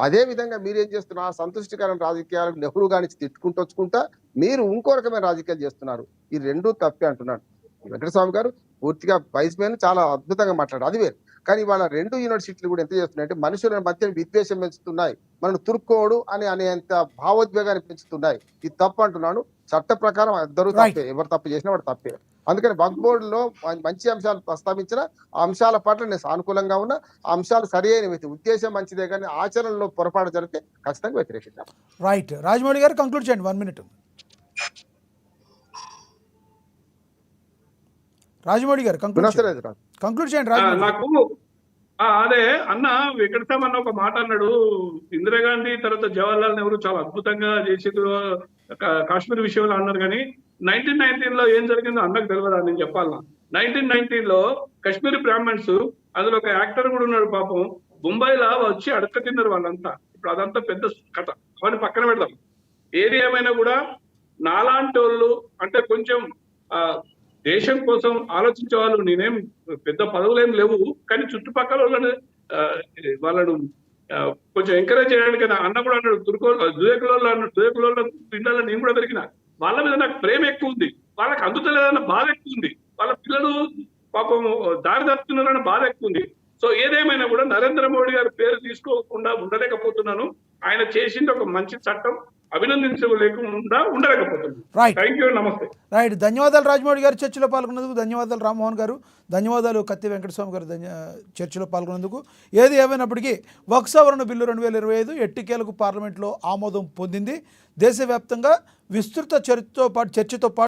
అదే విధంగా మీరేం చేస్తున్నారు, సంతుష్టికరణ రాజకీయాలకు నెహ్రూ గాని తిట్టుకుంటూ వచ్చుకుంటా మీరు ఇంకో రకమైన రాజకీయాలు చేస్తున్నారు. ఈ 2 తప్పే అంటున్నాడు వెంకటస్వామి గారు. పూర్తిగా వైస్ మ్యాన్ చాలా అద్భుతంగా మాట్లాడారు, అది వేరు. కానీ వాళ్ళ 2 యూనివర్సిటీలు కూడా ఎంత చేస్తున్నాయి అంటే మనుషుల మధ్య విద్వేషం పెంచుతున్నాయి, మనం తుర్కోడు అనేంత భావోద్వేగాన్ని పెంచుతున్నాయి. ఇది తప్పు అంటున్నాను. చట్ట ప్రకారం ఇద్దరు తప్పే, ఎవరు తప్పు చేసినా వాడు తప్పే. అందుకని వక్ఫ్ బోర్డులో మంచి అంశాలు ప్రస్తావించిన ఆ అంశాల పట్ల నేను సానుకూలంగా ఉన్నా. ఆ అంశాలు సరి అయిన ఉద్దేశం మంచిదే, కానీ ఆచరణలో పొరపాటు జరిగితే ఖచ్చితంగా వ్యతిరేకిద్దాం. రైట్, రాజమౌళి గారు కంక్లూడ్ చేయండి, 1 minute. రాజమౌళి గారు కంక్లూడ్ చేయండి. నాకు అదే అన్న వెంకటస్వామి అన్న ఒక మాట అన్నాడు, ఇందిరాగాంధీ తర్వాత జవహర్లాల్ నెహ్రూ చాలా అద్భుతంగా చేసేది కాశ్మీర్ విషయంలో అన్నారు. కానీ 1919 ఏం జరిగిందో అన్నకు తెలియదా నేను చెప్పాలన్నా. 1919 కాశ్మీర్ బ్రాహ్మణ్స్, అందులో ఒక యాక్టర్ కూడా ఉన్నాడు పాపం, ముంబైలో వచ్చి అడక్క తిన్నారు వాళ్ళంతా. ఇప్పుడు అదంతా పెద్ద కథ, అవన్నీ పక్కన పెడదాం. ఏది ఏమైనా కూడా నాలాంటి వాళ్ళు అంటే కొంచెం దేశం కోసం ఆలోచించే వాళ్ళు, నేనేం పెద్ద పదవులు ఏం లేవు, కానీ చుట్టుపక్కల వాళ్ళను కొంచెం ఎంకరేజ్ చేయండి కదా. అన్న కూడా అన్నాడు దురేకులలో అన్నాడు, దురేకులలో పిల్లలు నేను కూడా పెరిగిన, వాళ్ళ మీద నాకు ప్రేమ ఎక్కువ ఉంది, వాళ్ళకి అందుతలేదన్న బాధ ఎక్కువ ఉంది, వాళ్ళ పిల్లలు పాపం దారి తప్పుతున్నారన్న బాధ ఎక్కువ ఉంది. సో ఏదేమైనా కూడా నరేంద్ర మోడీ గారి పేరు తీసుకోకుండా ఉండలేకపోతున్నాను. ఆయన చేసింది ఒక మంచి చట్టం, అభినందించలేకుండా ఉండలేకపోతున్నాను. రైట్ థ్యాంక్ యూ, నమస్తే. రైట్, ధన్యవాదాలు రాజమౌళి గారు చర్చలో పాల్గొన్నందుకు, ధన్యవాదాలు రామ్మోహన్ గారు, ధన్యవాదాలు కత్తి వెంకటస్వామి గారు చర్చలో పాల్గొన్నందుకు. ఏది ఏమైనప్పటికీ వక్ఫ్ సవరణ బిల్లు 2025 ఎట్టికేలకు పార్లమెంట్లో ఆమోదం పొందింది. దేశవ్యాప్తంగా విస్తృత చర్చతో పాటు